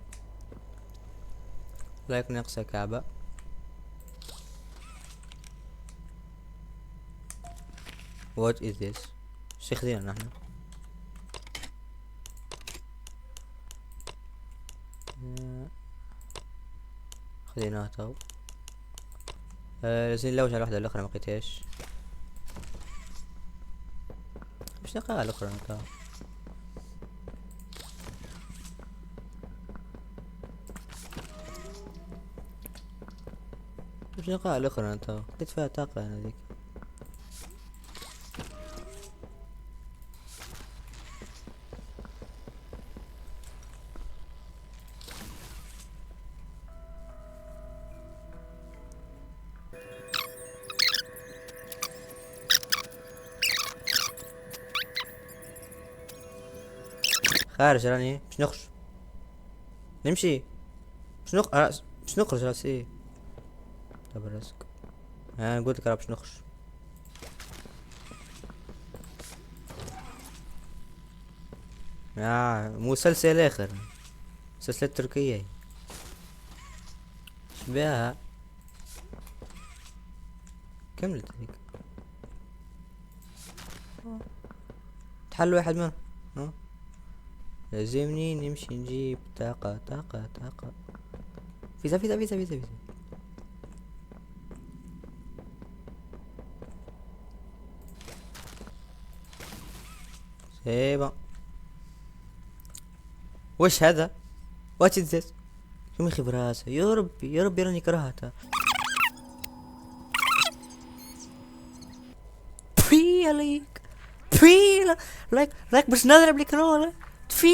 لايك ناقصة كعبة. What is this؟ شي خذينا نحن. خذيناها تو. لازم نلوج على الوحدة الأخرى ما لقيتهاش. مش نلقاها الأخرى تو. مش نلقاها الأخرى تو. لقيت فيها طاقة أنا ذيك. خارج راني باش نخرج. نمشي باش نخرج راسي. طب راسك. قلت لك راه باش نخرج. مسلسل اخر. مسلسلات تركية. شبيها كملت هذيك. تحل واحد منهم. لازمني نمشي نجيب طاقة. فيزا. سيبا. وش هذا؟ وات از ذس؟ شو مخي براسه؟ يا ربي راني كرهتها. لايك باش نضرب الكرولة. تفي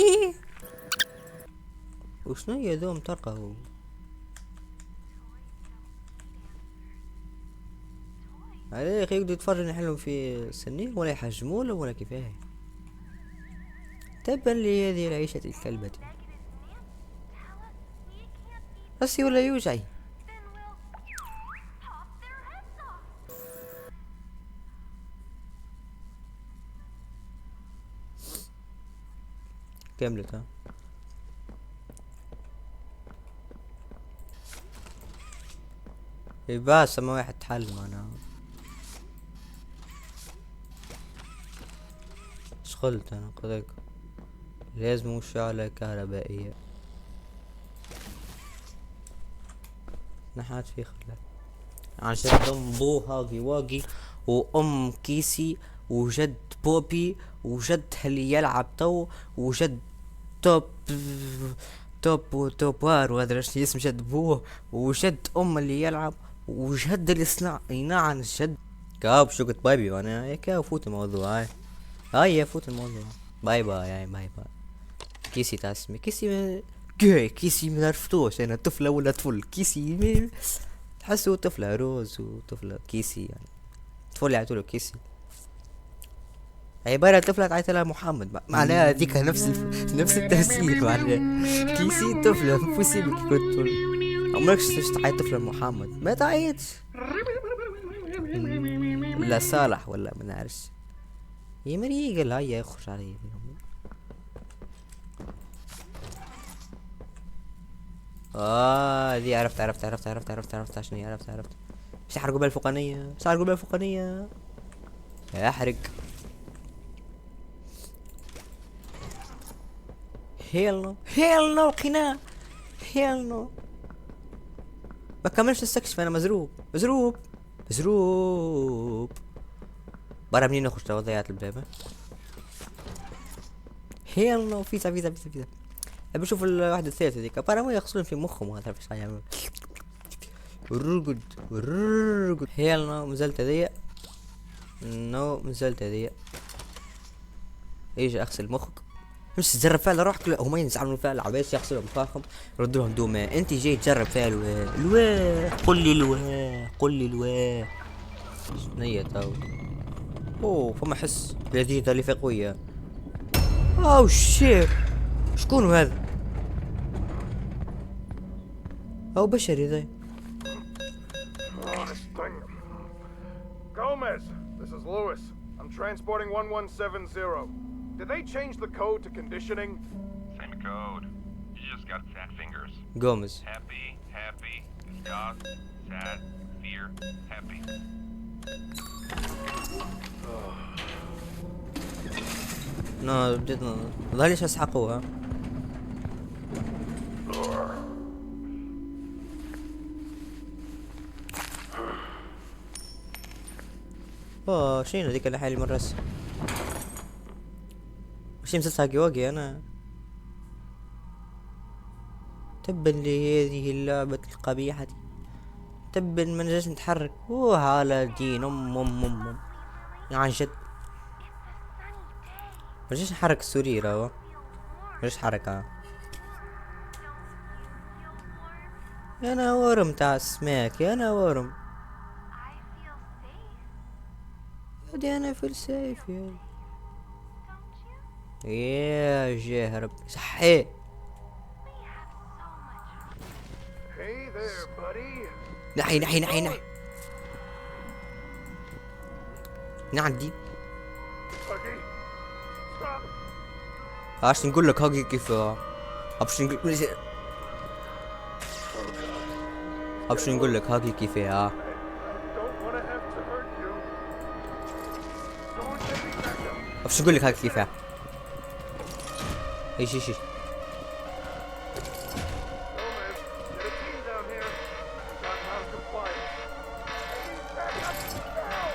وشنو هي ذوم ترقه. عليه يا اخي يقدروا يتفرجوا يحلوا في سنين ولا يحجموا له ولا كيفاه. تبا لي هذه العيشة الكلبة. راسي ولا يوجعي. كملت بس ما واحد تحلم انا. شغلت انا قدك لازم شعلة كهربائية. نحات في خلال عشان ضم بو هاقي واقي وام كيسي وجد بوبي وجد اللي يلعب تو وجد توبار وهذا ايش اسم جد بوه وجد اللي يلعب وجد اللي يصنع ينعن جد كاب شو قلت باي وانا هيك فوت الموضوع. هاي فوت الموضوع. باي باي كيسي تاسمي كيسي ما عرفتوش انا طفله ولا طفل. كيسي تحسوا طفله روز وطفله كيسي يعني طفل يعطوا له كيسي. عبارة طفلة تعيط لها محمد، معناها هذيك نفس التفسير معناها. كيسي طفلة امبوسيبل كي كنت تقول عمرك شفت تعيط طفلة محمد، ما تعيطش. ولا صالح ولا ما نعرفش. يا مريقة لا هيا يخرج علي. دي عرفت شنو هي، عرفت مش يحرقوا بها الفوقانية، احرق. هيل نو قناع، هيل نو. ما كملش السكشف، انا مزروب. برا منين نخرج تو ضيعت الباب. هيل نو. فيزا ابي اشوف الواحدة الثالثة ذيك، برا ما يغسلون في مخهم ما تعرف ايش يعملون. رقد هيل نو. مازلت هذيا ايش اغسل مخك، مش تجرب فعل روحك. لا هما ينزعلون فعل عباس يغسلوا مخاخهم يردوا لهم دوما. انت جاي تجرب فعل الوا قل لي الوا شنية تو. اوه فما حس لذيذة اللي في قوية. اوه شيت شكون هذا؟ او بشري ذا. Gomez, this is Lewis. I'm transporting 1170. Did they change the code to conditioning? Same code. You just got fat fingers. Gomez. Happy, disgust, sad, fear, happy. لا جد والله ليش اسحقوها. شنو هذيك اللي حالي من راسي؟ وش مسلسل هاكي واقي انا؟ تبا لهذه اللعبة القبيحة، تبا ما نجاش نتحرك. على دين ام عن جد ما نجاش نحرك السرير. ما نجاش نحركها. انا ورم تاع السماك، انا ورم. هادي انا في السيف يا جاه ربي صحي. Hey there, buddy. نحي نعدي. Huggy, stop. عشان نقول لك هاجي كيف ابش نقول لك هاجي كيف I don't want to have to hurt you. Someone get me back up. ابش نقول لك هاجي كيف ايش Gomez, get a team down here. Got non-compliance. Back up now.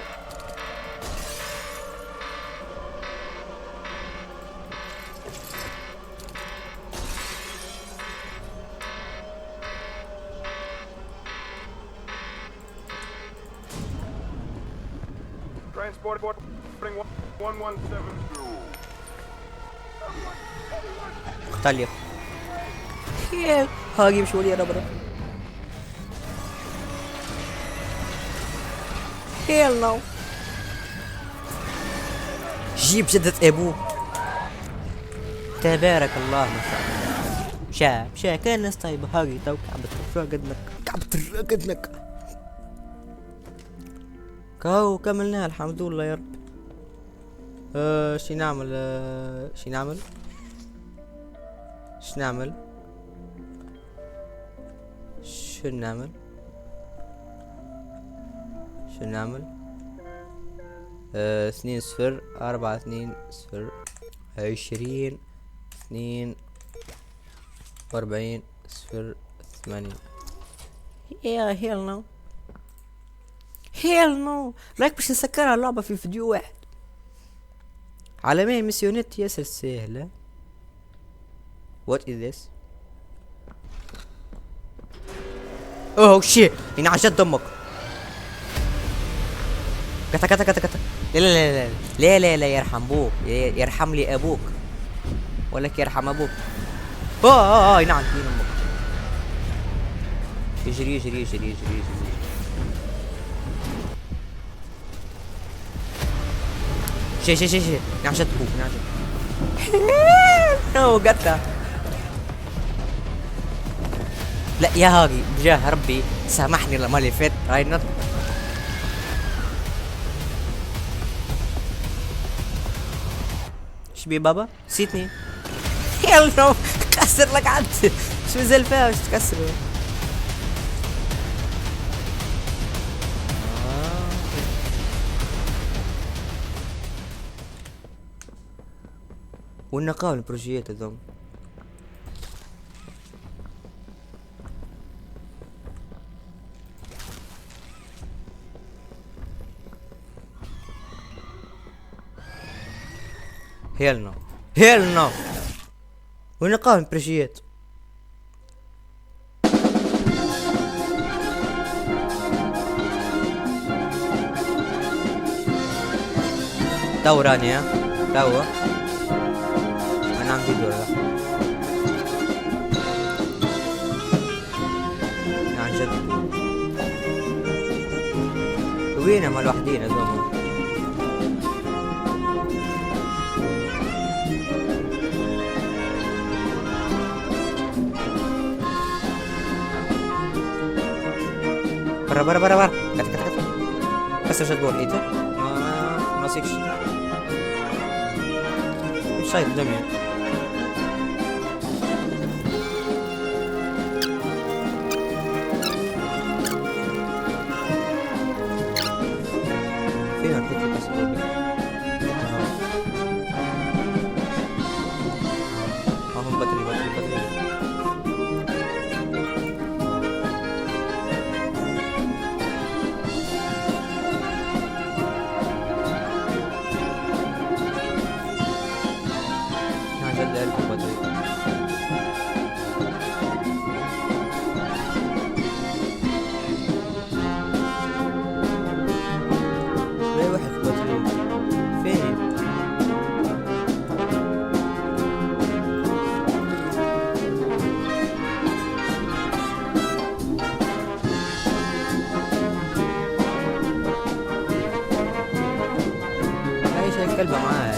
Transporting 1170. اختلف. هاجي بشوي انا برا. هيل نو. جيب جدة ابوه تبارك الله ما شاء الله. شا كان ناس طيبة. هاجي تو كعبة رقدنك كاو كملناها الحمد لله يا رب. شي نعمل 2 0 4 2 0 20 2 40 0 8. يا هيل نو رايك باش نسكرها اللعبة في فيديو واحد. على ما ميسيونات ياسر سهلة. What is this? اوه شي ينعجد دمك. كتا لا يرحم بوك، يرحم لي ابوك ولك يرحم ابوك. ينعم فين امك. يجري شي نعشت بوك نعشت. نو قطع. لا يا هاجي بجاه ربي سامحني لما اللي فات هاي نط. شبي بابا نسيتني. يلا كسر لك عد شو زل فيها وش تكسره. والنقاء البروجيات هذوم. هيل نو والنقاء البروجيات. تو راني ها تو انا عم فيديو لا عن جد. وين ما الوحدين هذول. برا كت كسر شد جول ايده ما ماسكش مش شايف دمي. فين الحته كسر جول اهم بطري كلبة معاه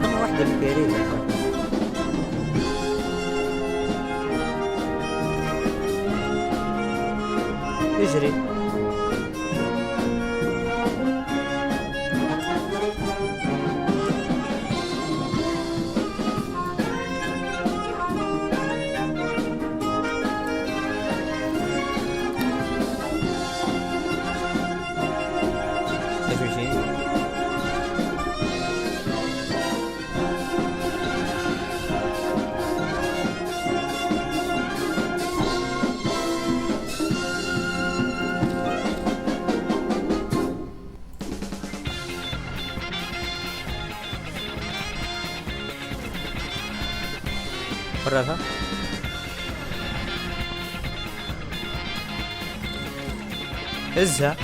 أما واحدة بكارية يجري. بررها هزها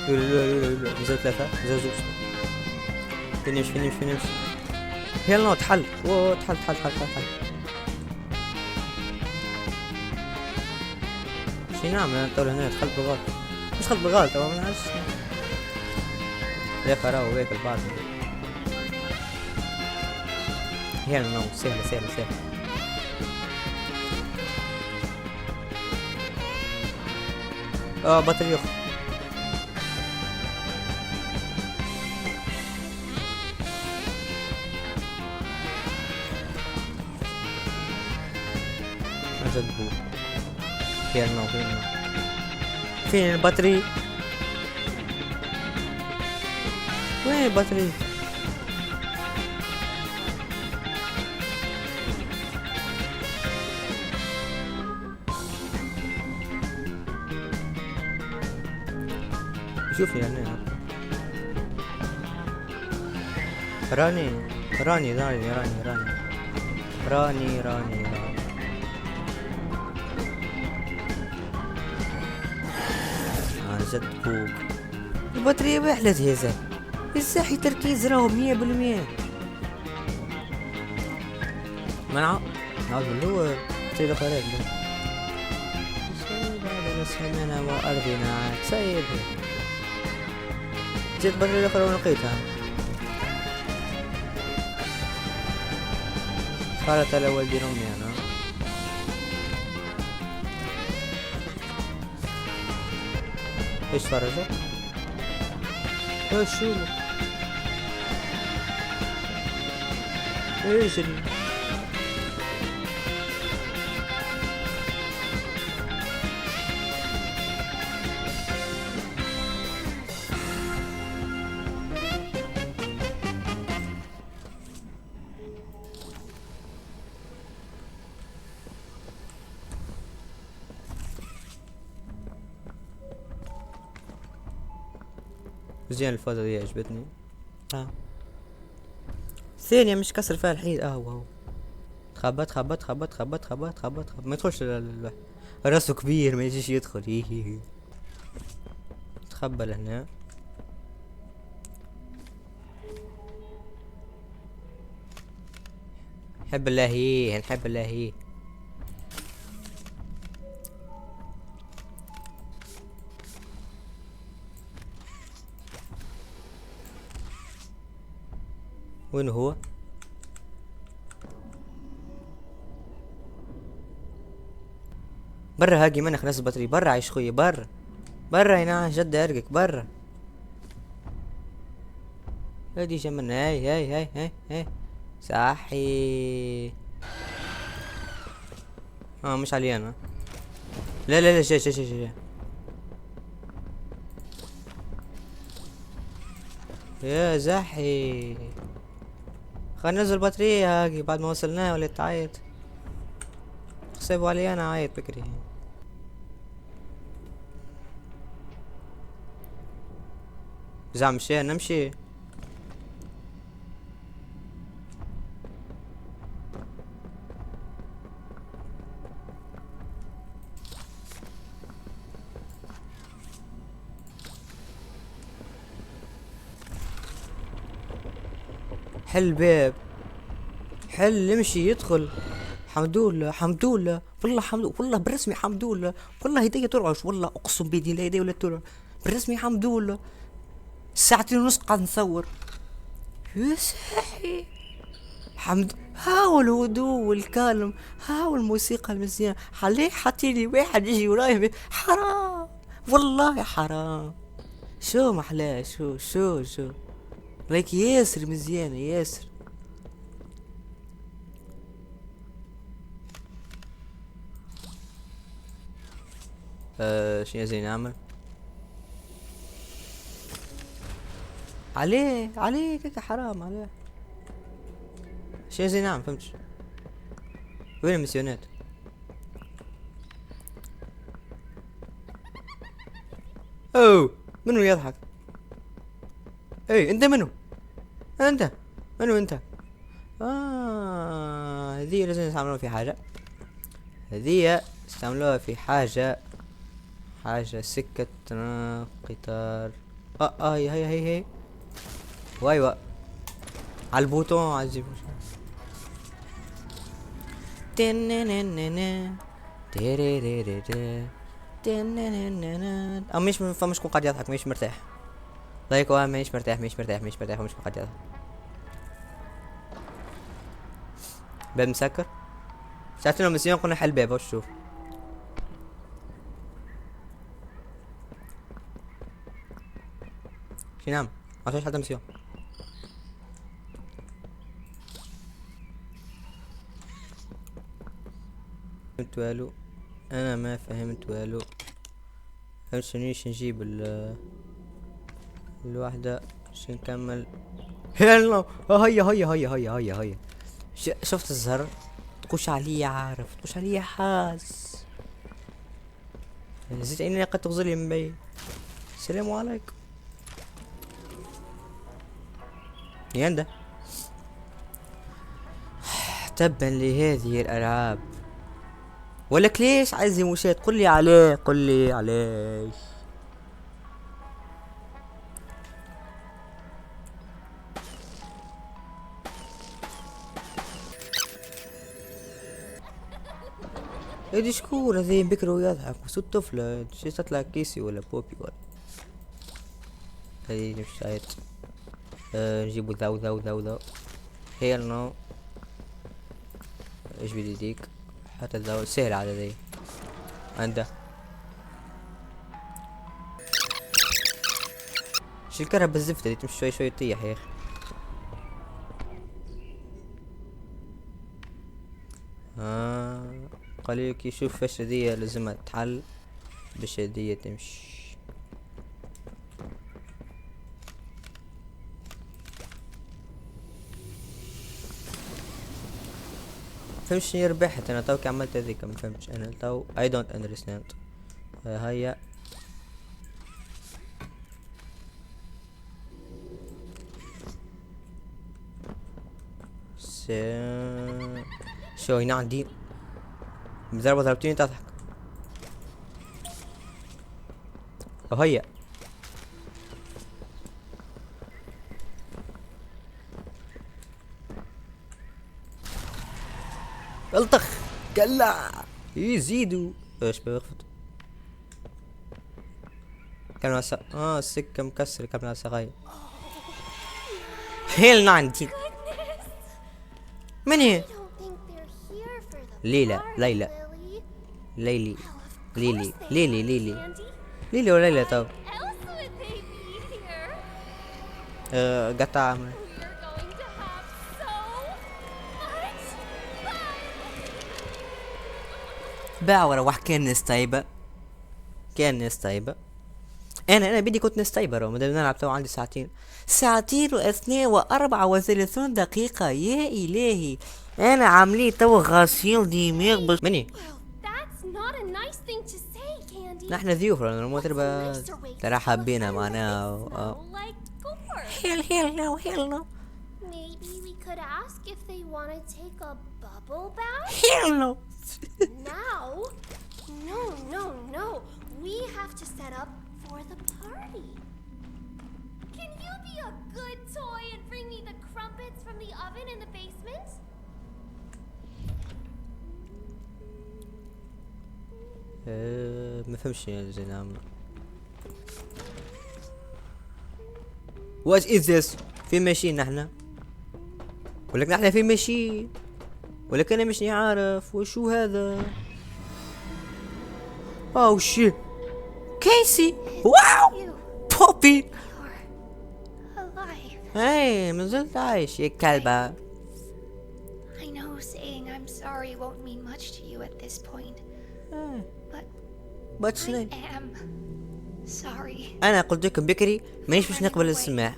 نزل ثلاثة نزل زوج فينيش يلا تحل تحل شي نعمل انا طول هنا دخلت بالغلط مش دخلت بالغلط طبعا ما نعرفش يا خراو وياك البعض يلا نو سهلة بطل يخ نزل بو يلا فين البطري وين البطري شوفي هنا راني عن جد بوك البطارية بحلت هيزة الساحي تركيز راهو 100%. منع نعود من الاول سيد قريب سمعنا وارضنا سيد جيت برا الاخرى ولقيتها قالت الاول دين امي انا ايش فرجت؟ ايش شو ايش زين الفوزة دي عجبتني. ثانية مش كسر فيها الحيل. واو خبط خبط خبط خبط خبط خبط خبط ما يدخلش راسه كبير ما يجيش يدخل. تخبى لهنا. نحب الله نحب الله. وين هو؟ برا هاجي منك خلاص البطارية برا عايش خويا برا برا هنا جد ارقك برا. هادي جمنا هاي صحي. مش علي انا. لا لا لا جاي يا زحي. خلينا ننزل البطارية هاجي بعد ما وصلنا ولا تعيط. حسبوا علي انا عيط بكري. زعم مشي نمشي. حل باب حل امشي يدخل. حمدولله حمدولله والله حمدولله والله بالرسمي حمدولله والله يدي ترعش والله اقسم بيدي لا يدي ولا ترعش بالرسمي حمدولله. ساعتين ونص قاعد نصور يا صاحي. هاو الهدوء والكالم هاو الموسيقى المزيانة. حليه حاطيلي واحد يجي وراي حرام والله حرام. شو محلاه شو ليك ياسر مزيانة ياسر. شنو زين نعمل عليه كيك حرام عليه. شنو زين نعمل فهمتش وين المسيونات. منو يضحك؟ انت منو؟ انت منو انت؟ هذي لازم يستعملوها في حاجة. هذي يستعملوها في حاجة سكة قطار. هي وايوا على البوتون عجيب. مش فمش كون قاعد يضحك مش مرتاح. لايك مش مرتاح ومش قاعد يضحك. باب مسكر. ساعتين مسيون قلنا حل باب وش شوف. شي نعم عشان حدا مسيون. فهمت والو. انا ما فهمت والو. فهمت شنيش نجيب الواحدة باش نكمل. يلا هيا شفت الزهر تقوش عليا عارف تقوش عليا حاس. نزيد عيني قد تغزلي من بعيد. السلام عليكم يندا. تبا لهذه الالعاب. ولك ليش عايز مشاهد؟ قل لي عليه هادي شكون هذا بكري ويضحك وسط طفلة شي تطلع كيسي ولا بوبي ولا هذي مشايت. نجيبو ذاو ذاو ذاو ذاو هيل نو. ايش بدي ديك حتى ذاو سهل على ذي عنده. شو الكهرباء الزفتة دي تمشي شوي شوي تطيح يا اخي. قاليك يشوف فاش هدية لازمها تحل باش هدية تمشي. فهمش شنو ربحت انا توك عملت هذيك ما فهمتش انا تو I don't understand. هيا شو هنا عندي ضربتيني تضحك. وهيا الطخ قلع يزيدوا ايش بيخفض كان السكة مكسر كان صغير. هيل عندي من هي؟ ليلى ليلى ليلي ليلي ليلي ليلي ليلي ولا ليلى تو قطع باع وروح. كان ناس طيبة كان ناس طيبة. انا بدي كنت ناس طيبة رو مادام نلعب تو عندي ساعتين و32 دقيقة يا الهي. انا عامليه تو غاسيل دماغ بس مني. نحن ضيوف رانا ترى حابينها معناها. هيل نو Maybe we could ask if they want to take a bubble bath? هيل نو. Now? No. We have to set up for the party. Can you be a good toy and bring me the crumpets from the oven in the basement? ما فهمش يا زين عامل. What is this؟ في ماشين نحنا ولكن نحنا في ماشين ولكن انا مش عارف وشو هذا. اوه شي كيسي واو بوبي هاي ما زلت عايش يا كلبة. I know saying I'm sorry won't mean much to you at this point, but I am sorry. أنا قلت لكم بكري مانيش باش نقبل السماع.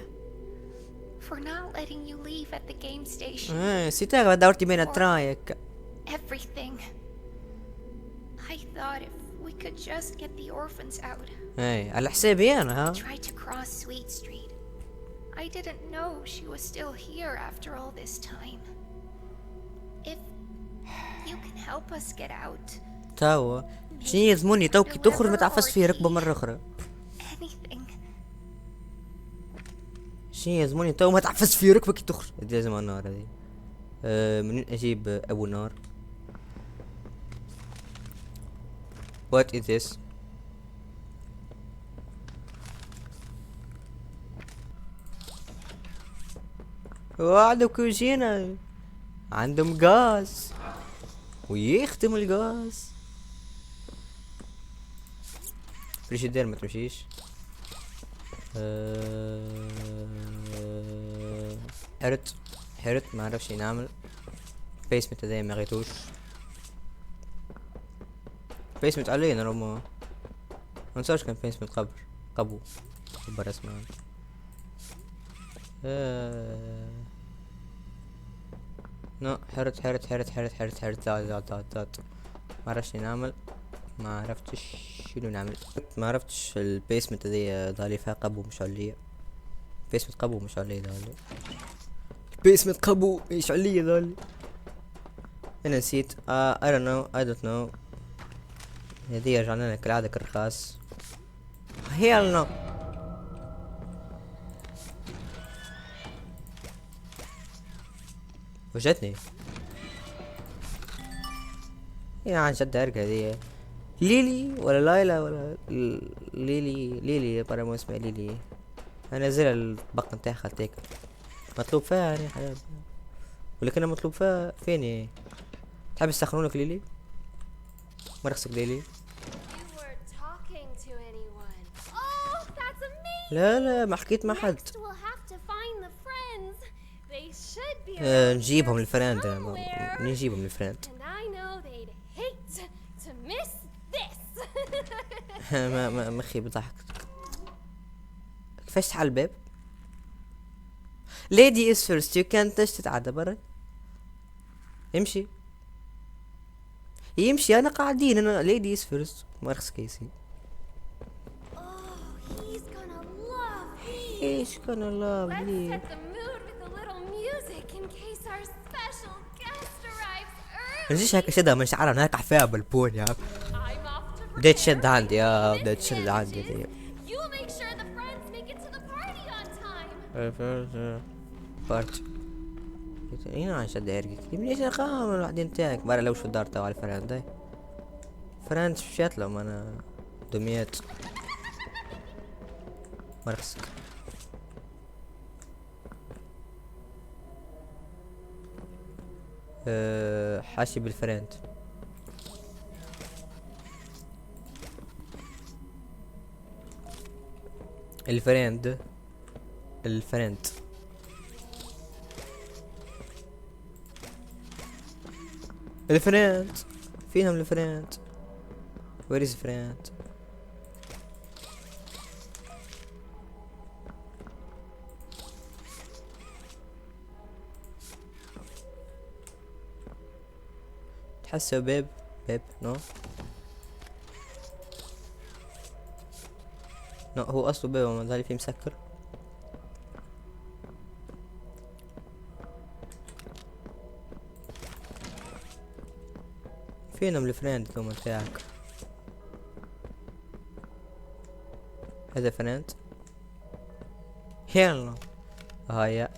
For not letting you leave at the game station. سيتاغ دورتي بين الترايك. Everything. I thought if we could just get the orphans out. على حسابي أنا ها. Tried to cross Sweet Street. I didn't know she was still here after all this time. If you can help us get out. تاو شنو يلزموني تو كي تخرج ما تعفس فيه ركبة مرة أخرى. Anything. شنو يلزموني تو ما تعفس فيه ركبة كي تخرج. لازم النار هذه. منين أجيب أبو نار؟ What is this؟ عندهم كوجينة عندهم غاز ويختم الغاز. فريشيدير ما تمشيش. حرت ما عرفش نعمل بيسمنت هذا ما غيتوش. بيسمنت علينا روما ما نساوش كان بيسمنت قبو اسمه. نو حرت ذات ما عرفتش نعمل. ما عرفتش شنو نعمل. ما عرفتش البيسمنت هذه ضالي فيها قبو مش عليا. بيسمنت قبو مش عليا ضالي. بيسمنت قبو مش عليا ضالي. انا نسيت. I don't know. هذه رجعنا لنا كالعادة كالرخاص. هيل نو. وجدتني يا عن جد عرق هذه ليلي ولا لايلا ولا ليلي برا مو اسمها ليلي. انا نزل البق نتاع خالتك مطلوب فيها يعني حياة. ولكن أنا مطلوب فيها فيني. تحب يسخنونك ليلي؟ مرخصك ليلي؟ You were talking to anyone. Oh, that's amazing. لا ما حكيت مع حد. Next we'll have to find the friends. They should be نجيبهم around الفريند. here somewhere. نجيبهم الفريند. And I know they'd hate to miss this. ما مخي بضحك. كيفاش تحل الباب؟ lady is first you can't touch. تتعدى برا. امشي يمشي. انا قاعدين انا lady is first. مرخص كيسي. Oh, he's gonna love these. ايش كان الله Let's بلي. set the mood with a little music in case our special guest arrives early. نجيش هيك شدها من شعرها ناكح فيها بالبون يا I'm off to بديت prepare شد عندي يا for بديت this شد عندي dishes. دي. You make sure the friends make it to the party on time. بارت هنا عن شد عرقك ليش انا قام الوحدين تاعك برا لو شو دار تاع الفرند داي فرند مشيت لهم انا دميات مرخصك. حاشي بالفرند. الفرند الفرند فينهم الفرند. وير از فرند؟ تحسه بيب نو هو اصله بيب ما ذالي فيه مسكر. فينهم الفريند ثم تاعك؟ هذا فريند يلا هيا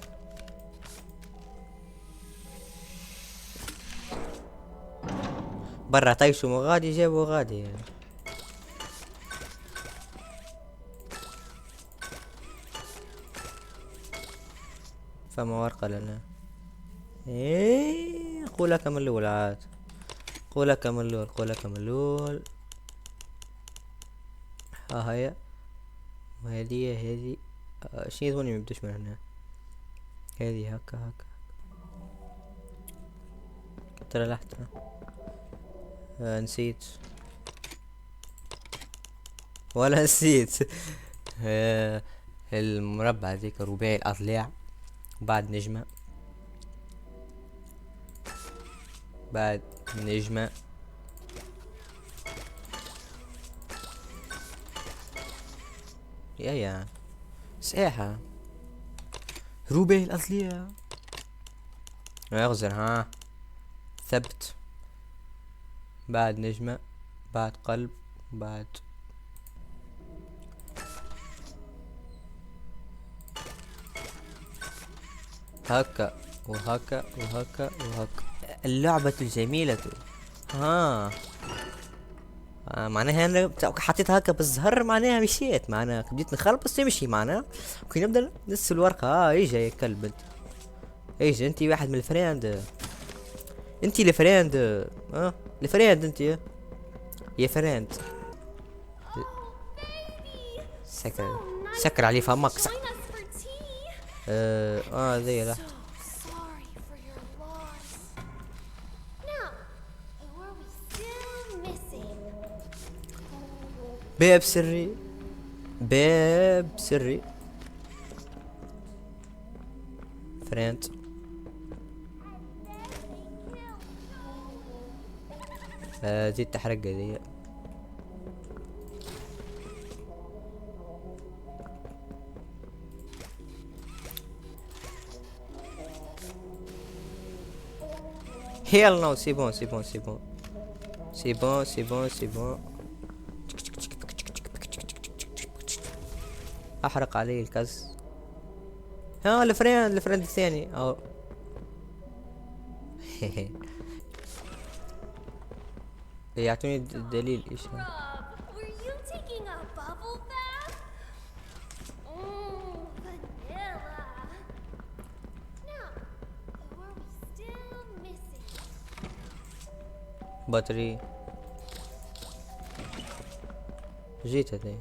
برا طيشوا مغادي جابوا غادي يعني. فما ورقة لنا. ايه قولها كم الاول عاد. قولها كم الاول. ها هيا هذه شنو يظني مبدوش من هنا. هذه هكا ترى لحظة نسيت ولا نسيت. المربع ذيك رباعي الأضلاع بعد نجمة يا صحيحة رباعي الأضلاع يغزر. ها ثبت بعد نجمة بعد قلب بعد هكا وهكا اللعبة الجميلة. معناها انا حطيت هكا بالزهر معناها مشيت معناها بديت نخلبص تمشي معناها كي نبدا نس الورقة. ايجا يا كلب انت. ايجا انت واحد من الفريند. انت الفريند. الفريند انت يا فريند. سكر عليه فمك. Join us for tea. ذي لا. So sorry for your loss. Now, who are we still missing? باب سري فريند. زي التحرقة ذي. هيل نو سي بون احرق عليه الكز. الفريند الثاني او يعطوني الدليل ايش هذا. Rob, were you taking a bubble bath? Vanilla. Now, who are we still missing? بطري جيت هذي.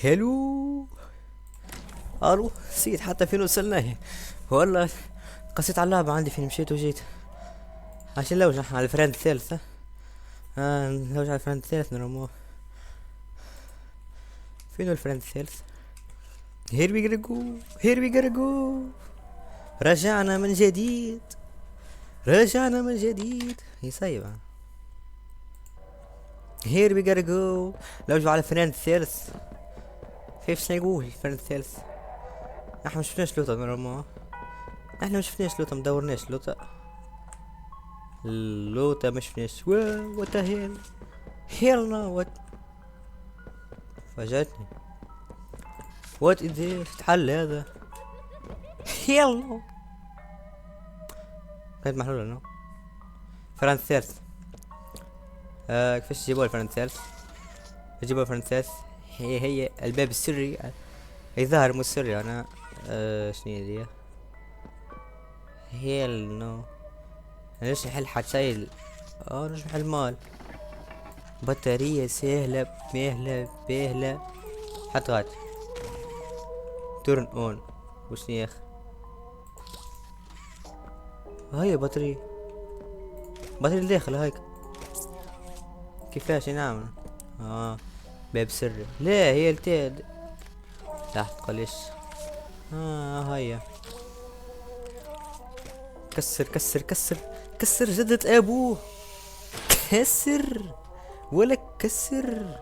هلو الو نسيت حتى فين وصلنا. والله قصيت على اللعبة عندي فين مشيت وجيت عشان لوجع على الفريند الثالث. لوجع على الفريند الثالث نرموه. فين الفريند الثالث؟ here we gotta go here we gotta go. رجعنا من جديد رجعنا من جديد. هي سايبة here we gotta go. لوجع على الفريند الثالث. كيف نقول الفريند الثالث؟ احنا مش شفناش لوطة نرموه. احنا مش شفناش لوطة مدورناش لوطة. اللوطة مش شفناش. وات هيل هيل نا وات. فاجأتني. وات از ذيس تحل هذا. هيل نو. كانت محلولة نو. فريند الثالث. كيفاش تجيبوها الفريند الثالث؟ تجيبوها الفريند الثالث. هي الباب السري. اي ظاهر مو سري انا. شنو هي هيل نو. ليش نحل حتى ليش نحل مال. بطارية سهلة مهلة باهلة. حط غاد تورن اون. وشنو يا اخي هاي بطارية داخل هايك. كيفاش نعمل؟ باب سري. لا هي التاد تحت قليش. هيا كسر جدة ابوه. كسر ولا كسر.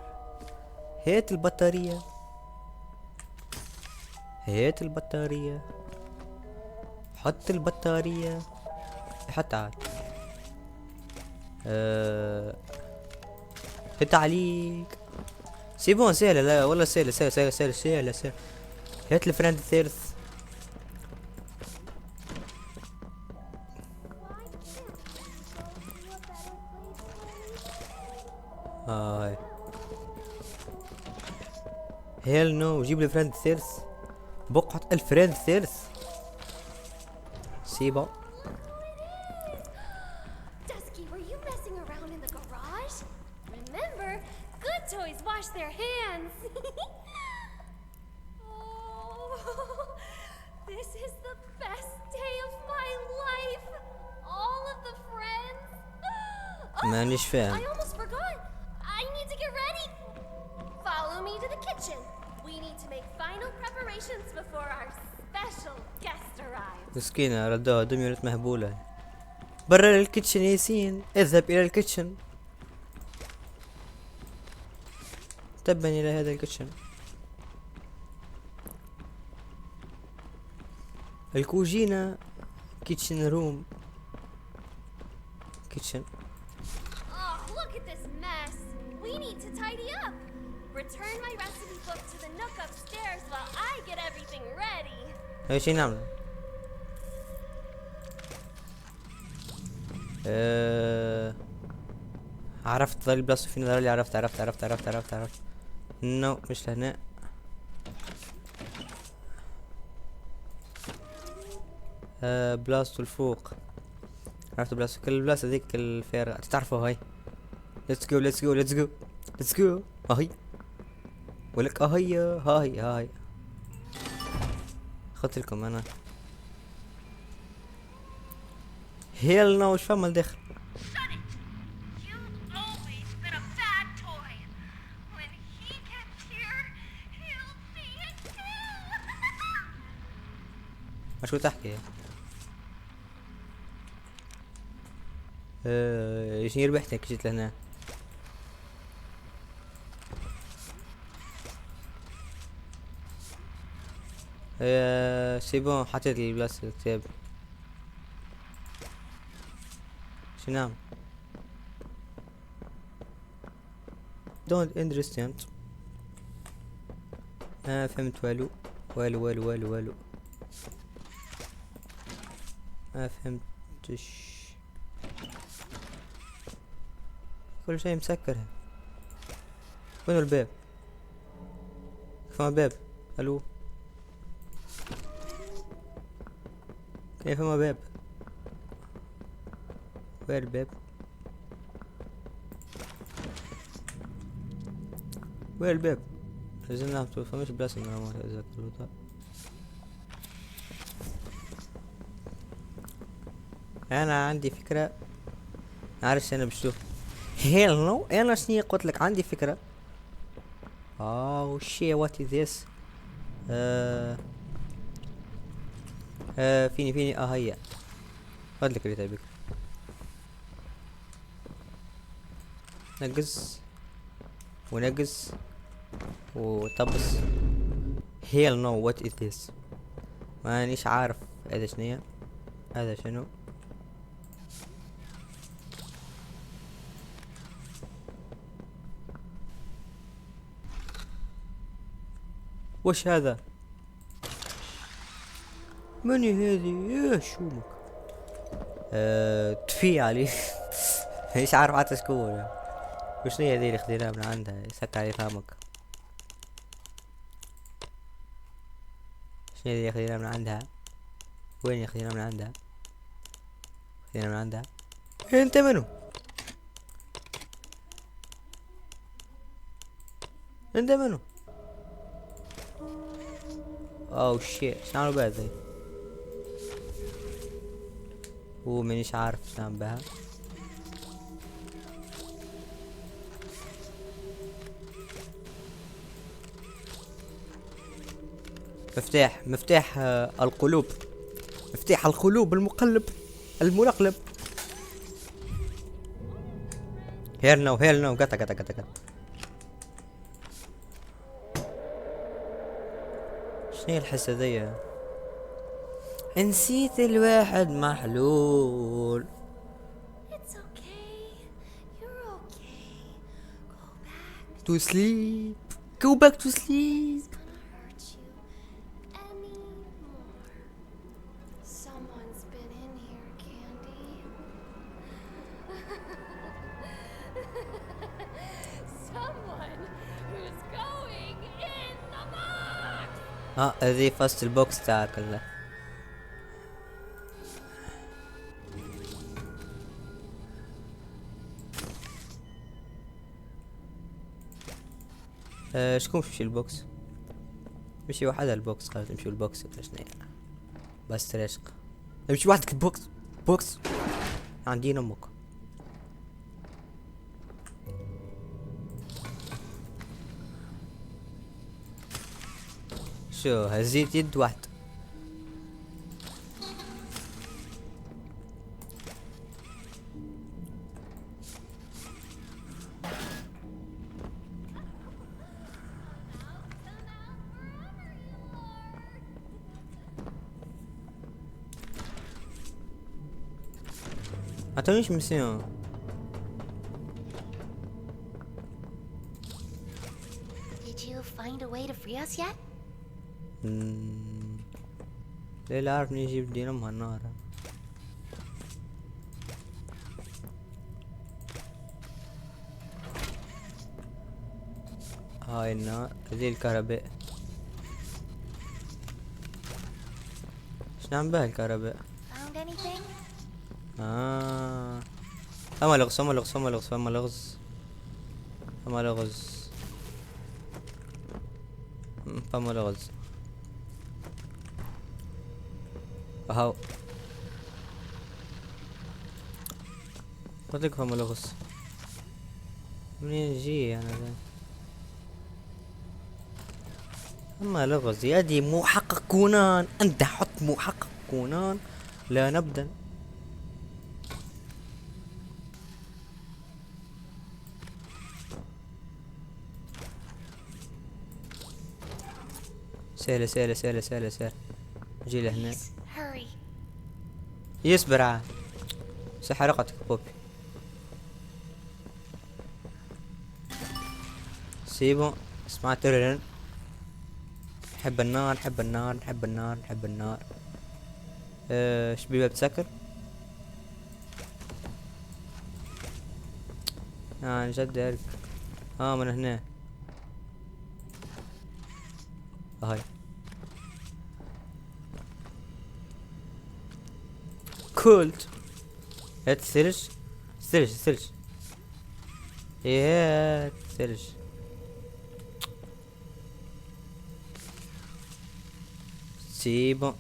هات البطارية حط البطارية. حط عاد. في تعليق سيبون سهلة. لا والله سهلة. هات الفريند الثالث. هاي هيل نو. جيب لي فريند الثالث. بقعة الفريند الثالث. سيبا. Dusky, were you messing around in the garage? Remember, good toys wash their hands. Oh, this is the best day of my life. All of the friends. مانيش فاهم. I almost forgot. I need to get ready. Follow me to the kitchen. We need to make final preparations before our special guest arrives. مسكينة ردوها دميرت مهبولة. برا الكيتشن ياسين. اذهب إلى الكيتشن. تبا إلى هذا الكيتشن. الكوجينة. كيتشن روم. كيتشن. Oh, look at this mess. We need to tidy up. Return my recipe book to the nook upstairs while I get everything ready. هاي شي نعمل. عرفت ظل بلاصتو فين. ظل عرفت. نو مش لهنا. بلاصتو الفوق. عرفت بلاصتو. كل بلاصة ذيك الفارغة تعرفوا. هاي let's go. هاي ولك هاي خدت لكم انا. هيل نو. وش فما الداخل؟ Shut it. You've always been a bad toy. When he gets here, he'll see it too. شو تحكي؟ ايش ربحتك جيت لهنا؟ سي بون حطيت لي بلاصة الكتاب. شو نعمل؟ don't understand. ما فهمت والو والو والو والو والو، ما فهمتش، كل شيء مسكر. وين الباب؟ فما باب؟ الو كيف ما باب؟ وين الباب؟ وين الباب؟ لازم نعم فماش بلاصة نعمل هذا كله. انا عندي فكرة، عارف انا بشوف هيل نو. انا شنيا قلت لك عندي فكرة. شي وات از ذس. فيني هيا خد لك اللي تبيك. نقص ونقص وطبس. هيل نو وات از ذس. مانيش عارف هذا شنيا، هذا شنو. وش هذا؟ مني هذه؟ يا شومك. تفي علي. مش عارف حتى شكون. وشنو هذه اللي خديناها من عندها؟ يسكر علي فمك. شنو هذه اللي خديناها من عندها؟ وين خديناها من عندها؟ خديناها من عندها. انت منو؟ انت منو؟ اوه شيت، شنو بها ذي؟ مانيش عارف شنو بها. مفتاح القلوب، مفتاح القلوب المنقلب. هير نو قطع. شنو الحسة ذي؟ نسيت الواحد محلول. It's okay. You're okay. Go back. To sleep. Go back to sleep. It's gonna hurt you anymore. Someone's been in here, Candy. Someone who's going in the box. هذه فاست البوكس تاعك كله. شكون في البوكس؟ مشي واحد البوكس. قالت امشي البوكس ولا شنو؟ بس رشق امشي وحدك بوكس عندي امك. شو هزيت يد واحد. عطونيش ميسيون. Did you find a way to free us yet? ليه لا عارف نجيب دينامها النار. هاي النار هذي الكهرباء. ايش نعمل بها الكهرباء؟ Found anything? فما لغز. اهو قلت لك فما لغز. منين يجي انا ذا؟ فما لغز يدي. محقق كونان، انت حط محقق كونان لا نبدا. سهلة جي لهنا. Please, hurry. يصبر عاد. سحرقتك بوبي. سيبو اسمع ترن. نحب النار نحب النار نحب النار نحب النار. شبيبة بتسكر عن جد هيك. من هنا هاي كولت. هات ثلج ثلج ثلج. هات ثلج. سيبو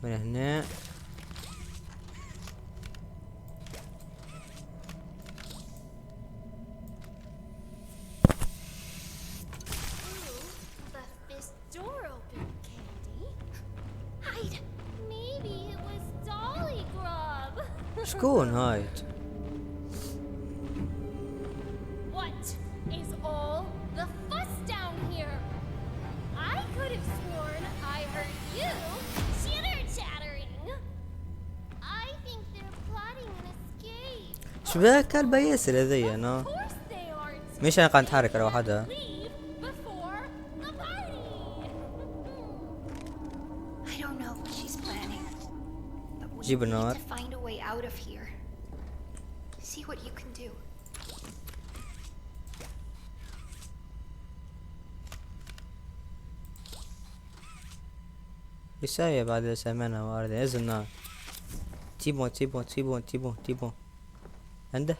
من هنا. Left this door open, Candy. Hide. Maybe it was Dolly Grub. شكون هاي؟ What is all the fuss down here? I could have sworn I heard you chitter-chattering. I think they're plotting an escape. شبه كلبة ياسر هذيا Of course they aren't. مش انا قاعد نتحرك لوحدها. Leave before the party. I don't know what she's planning. But we جيب need النار. to find a way out of here. See what you can do. يسايا بعد سمانة واردة نزل النار. تيبون تيبون تيبون تيبون تيبون عنده.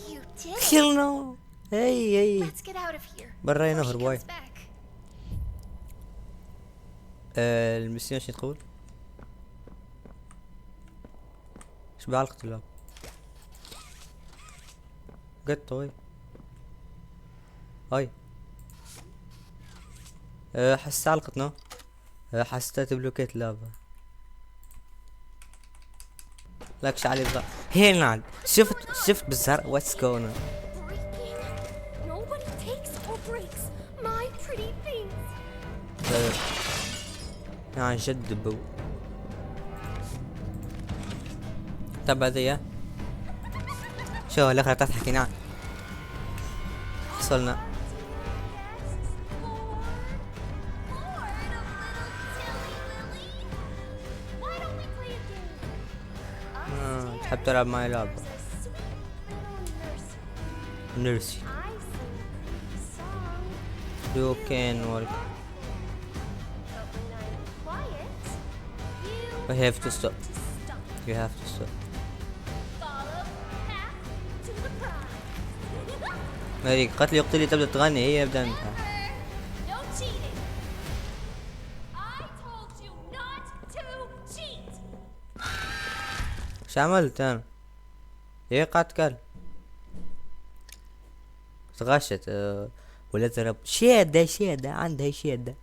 You did it. كيلنا. هي Let's get out of here. برا before نهر she بواي. comes back. المسيون شو تقول؟ ايش بعلقة اللعب؟ قط هاي حسيت علقتنا. حسيت بلوكيت اللعبة. لك شعلي بضع هنا عاد شفت بالزرق واتس جونا. Breaking. Nobody takes or breaks my pretty things. عن جد بو. طب هذيا شو الاخرى تضحكي. نعم وصلنا. تحب تلعب معي لعبة نيرسي. You can work. We have to stop. You have to stop. هذيك قتلي يقتلي تبدأ تغني هي يبدأ انتهى. No cheating. I told you not to cheat. ايش عملت انا؟ هي قاعد كل تغشت ولا ترب شيدة عندها شيدة.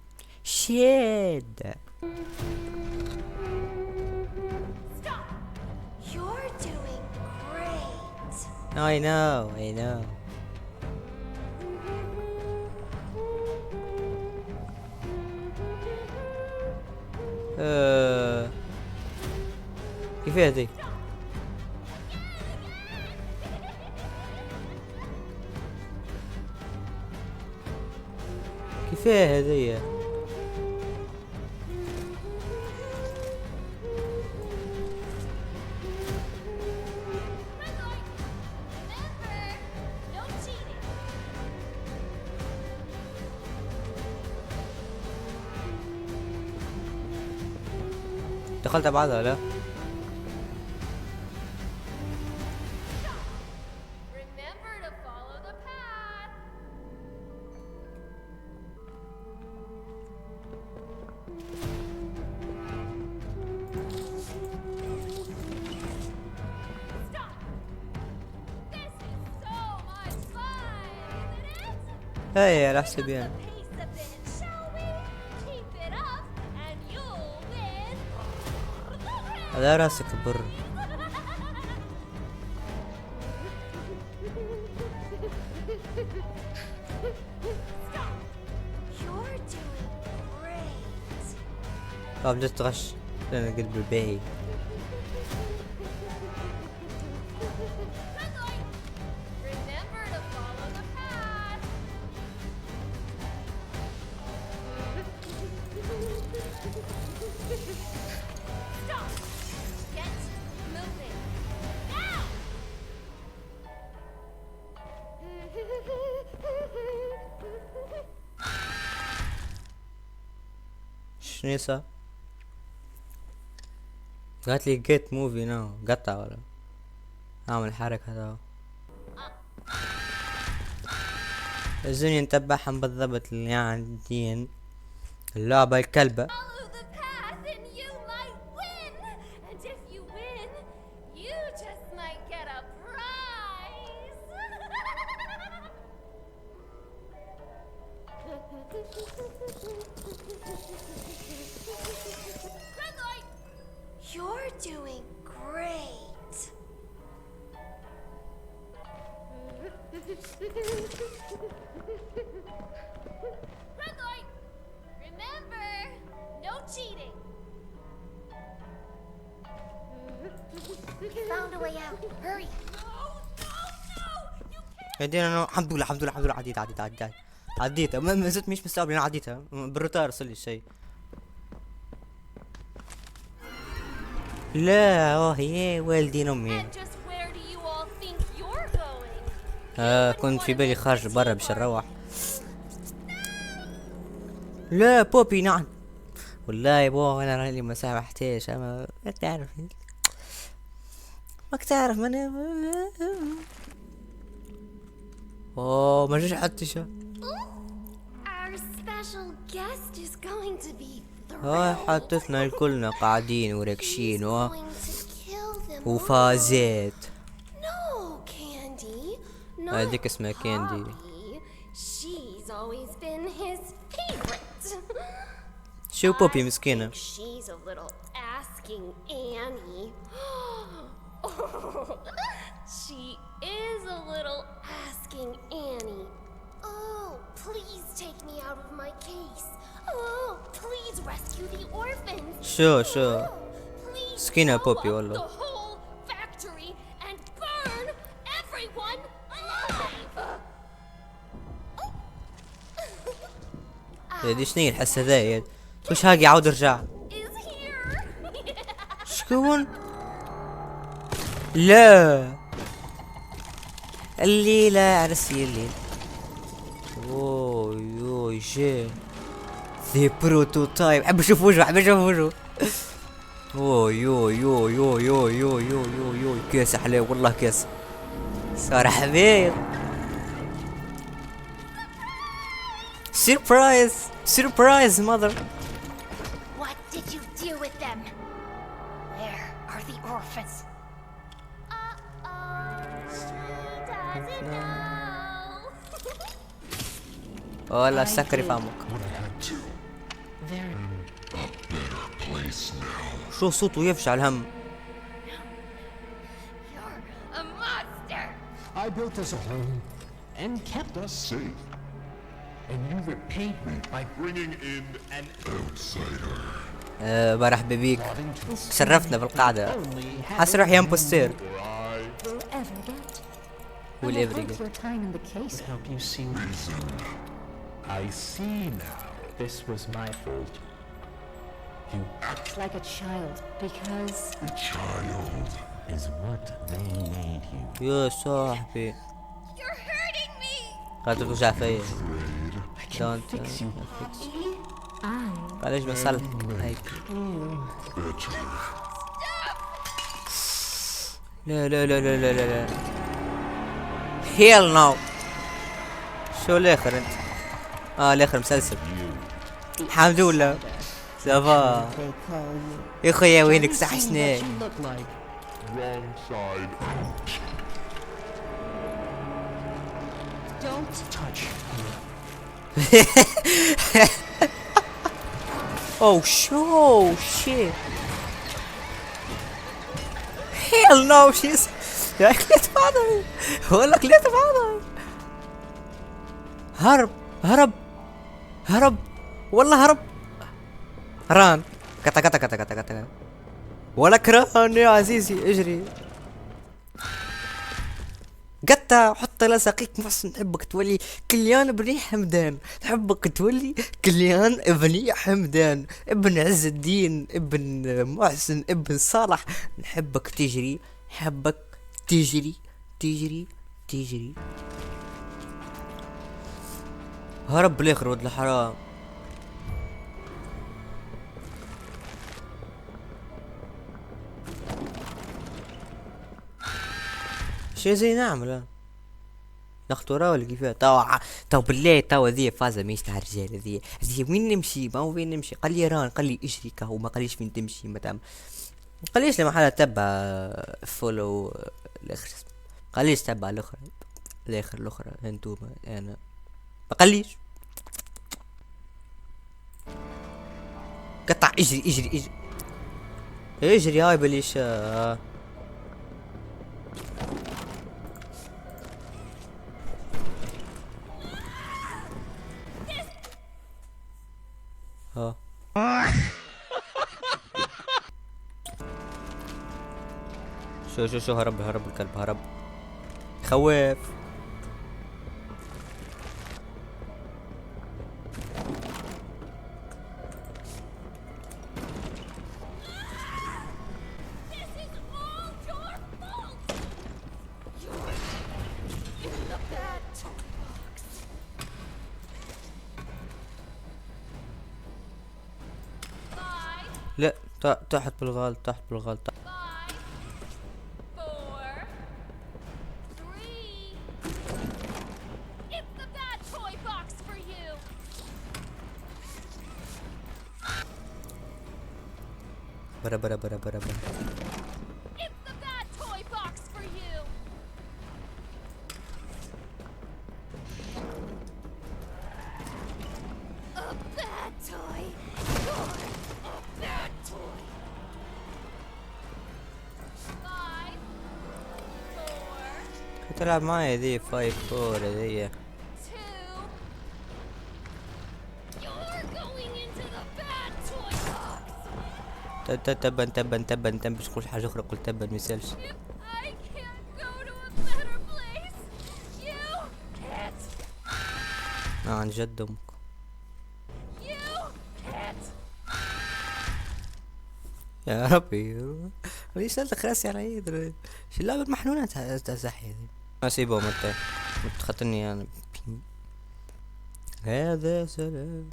Stop. You're doing great. I know. كيف هذي؟ كيف هذي؟ Remember, no cheating. دخلت بعدها لا؟ Remember to follow the path. Stop. This is so much fun, isn't it? هاي على حسبي Pick انا. up the pace a bit, shall we? Keep it up, and you'll win. على راسك بر. Stop. You're doing great. طب جت تغش لأن قلب الباهي. شنو يسا؟ قالت لي جيت موفي ناو، قطع ولا اعمل حركة هذا. الزني نتبعهم بالضبط اللي عندين اللعبة الكلبة. Follow the path and you might win. And if you win, you just might get a prize. Red light. You're doing great. Red light. Remember, no cheating. Found a way out. Hurry. بعدين انا الحمد لله الحمد لله الحمد لله عديتها. ما زلت مش مستوعب انا عديتها بالروتار صار لي الشيء. لا يا والدين امي. And just where do you all think you're going? كنت في بالي خارج برا باش نروح. لا بوبي نعم والله بو انا راني ما سامحتيش اما ما تعرف ما تعرف من اوه ما جاش حتى شيء. Our special guest is going to be حطتنا الكلنا قاعدين وراكشين going to kill them. وفازت. No, Candy. Not هذيك اسمها كاندي. Poppy. She's always been his favorite. شو بوبي مسكينة. She's a little asking Annie. She is a little asking Annie. Oh, please take me out of my case. Oh, please rescue the orphans. شو Oh, please مسكينة blow بوبي up والله. the whole factory and burn everyone alive. هادي شنو الحس هذايا؟ وش هاقي عاود رجع؟ Is here. شكون؟ لا الليلة عرسي الليل. اوه يو جي ذي بروتوتايب. حب اشوف وجهه اوه يو كاس حلو والله كاس صار حبيب. سيربرايز ماذر. What did you do with them? Where are the orphans? Doesn't know. والله سكري فمك. شو صوته يفشع الهم. You're a monster. I built us a home and kept us safe. And you repaid me by bringing in an outsider. برحب بيك Loving to شرفتنا بالقعدة. only have حس روح يم بوستير will ever get. والإبري. Thanks for your time in the case. help you see reason. I see now. This was my fault. You act Like a child because a child is what they made you. يا صاحبي You're hurting me. قاعد توجع فيا. I can Don't fix you. I معليش بصلح هيك. لا هيل ناو. شو الاخر انت؟ الاخر مسلسل. الحمد لله سافا they call you. يا خويا وينك صح سنين. You look like Wrong side. don't Touch. اوه شو شيت هيل نو شيز. يا كليت بعضها والله كليت بعضها. هرب والله هرب. ران كتا ولك ران يا عزيزي اجري. قطع حط لصقيك محسن. نحبك تولي كليان بني حمدان. نحبك تولي كليان بني حمدان ابن عز الدين ابن محسن ابن صالح. نحبك تجري. نحبك تجري. هرب بالاخر ولد الحرام. شي زي نعمل ناخدو وراه ولا كيفاه تو بالله تو هذيا فازة ماهيش تاع الرجال هذيا وين نمشي ما هو وين نمشي قال لي ران قال لي اجري كهو ما قاليش وين تمشي ما تعمل قاليش لما حالة تبع فولو الاخر قاليش تبع الاخر الاخرى انتوما انا ما قاليش قطع اجري اجري اجري اجري هاي بليش ها شو هرب الكلب هرب خواف لا تحت بالغلط تحت بالغلط 5 4 3 It's the bad toy box for you. برا It's the bad toy box for you. A bad toy. You're a bad toy. 5 4 تلعب معي ذي 5 4 ذي 2 You're going into the bad toy box. تبا باش نقول حاجة أخرى قلت تبا ميسالش If I can't go to a better place, you can't. عن جد أمك You can't. يا ربي ليش سألتك راسي على عيد شو اللعبة المحنونة تاع زحية ما سيبهم انت متخطني انا هذا سلام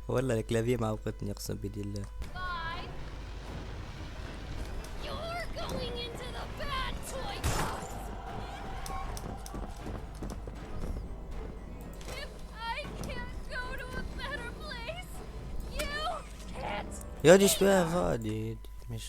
والله الكلافيه معوقتني اقسم بالله 5 You're going into the bad toy box. If I can't go to a better place, you can't. يا دي شباب غادي مش